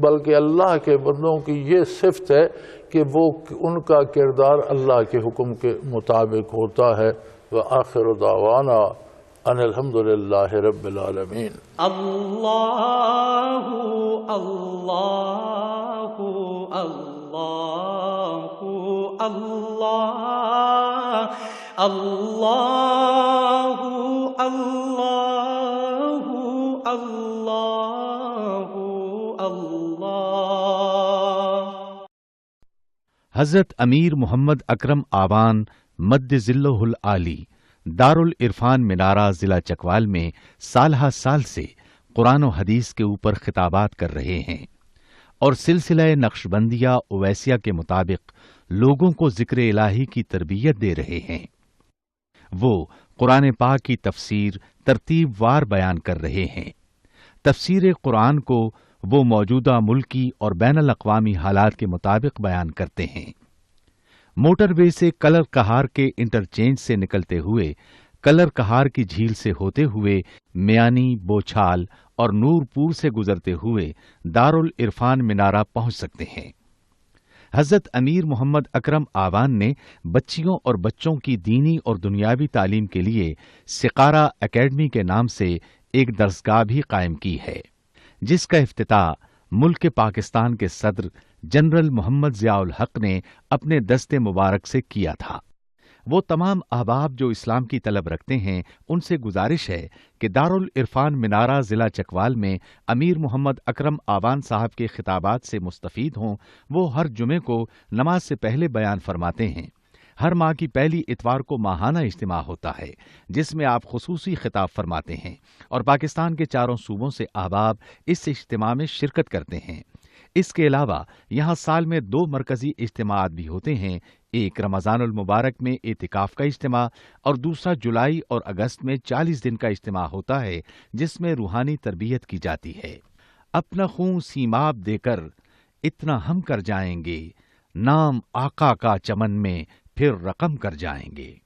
بلکہ اللہ کے بندوں کی یہ صفت ہے کہ وہ ان کا کردار اللہ کے حکم کے مطابق ہوتا ہے. وآخر دعوانا ان الحمدللہ رب العالمین. اللہ اللہ اللہ اللہ اللہ اللہ اللہ اللہ. حضرت امیر محمد اکرم آوان مد ذلہ العالی دارالعرفان منارہ ضلع چکوال میں سالہ سال سے قرآن و حدیث کے اوپر خطابات کر رہے ہیں اور سلسلہ نقشبندیہ اویسیہ کے مطابق لوگوں کو ذکر الہی کی تربیت دے رہے ہیں. وہ قرآن پاک کی تفسیر ترتیب وار بیان کر رہے ہیں. تفسیر قرآن کو وہ موجودہ ملکی اور بین الاقوامی حالات کے مطابق بیان کرتے ہیں. موٹر وے سے کلر کہار کے انٹرچینج سے نکلتے ہوئے کلر کہار کی جھیل سے ہوتے ہوئے میانی، بوچھال اور نورپور سے گزرتے ہوئے دارالعرفان منارہ پہنچ سکتے ہیں. حضرت امیر محمد اکرم آوان نے بچیوں اور بچوں کی دینی اور دنیاوی تعلیم کے لیے سقارہ اکیڈمی کے نام سے ایک درسگاہ بھی قائم کی ہے، جس کا افتتاح ملک پاکستان کے صدر جنرل محمد ضیاء الحق نے اپنے دست مبارک سے کیا تھا. وہ تمام احباب جو اسلام کی طلب رکھتے ہیں ان سے گزارش ہے کہ دارالعرفان منارہ ضلع چکوال میں امیر محمد اکرم آوان صاحب کے خطابات سے مستفید ہوں. وہ ہر جمعے کو نماز سے پہلے بیان فرماتے ہیں. ہر ماہ کی پہلی اتوار کو ماہانہ اجتماع ہوتا ہے جس میں آپ خصوصی خطاب فرماتے ہیں اور پاکستان کے چاروں صوبوں سے احباب اس اجتماع میں شرکت کرتے ہیں. اس کے علاوہ یہاں سال میں 2 مرکزی اجتماعات بھی ہوتے ہیں، ایک رمضان المبارک میں اعتکاف کا اجتماع اور دوسرا جولائی اور اگست میں 40 دن کا اجتماع ہوتا ہے جس میں روحانی تربیت کی جاتی ہے. اپنا خون سیماب دے کر اتنا ہم کر جائیں گے، نام آقا کا چمن میں پھر رقم کر جائیں گے.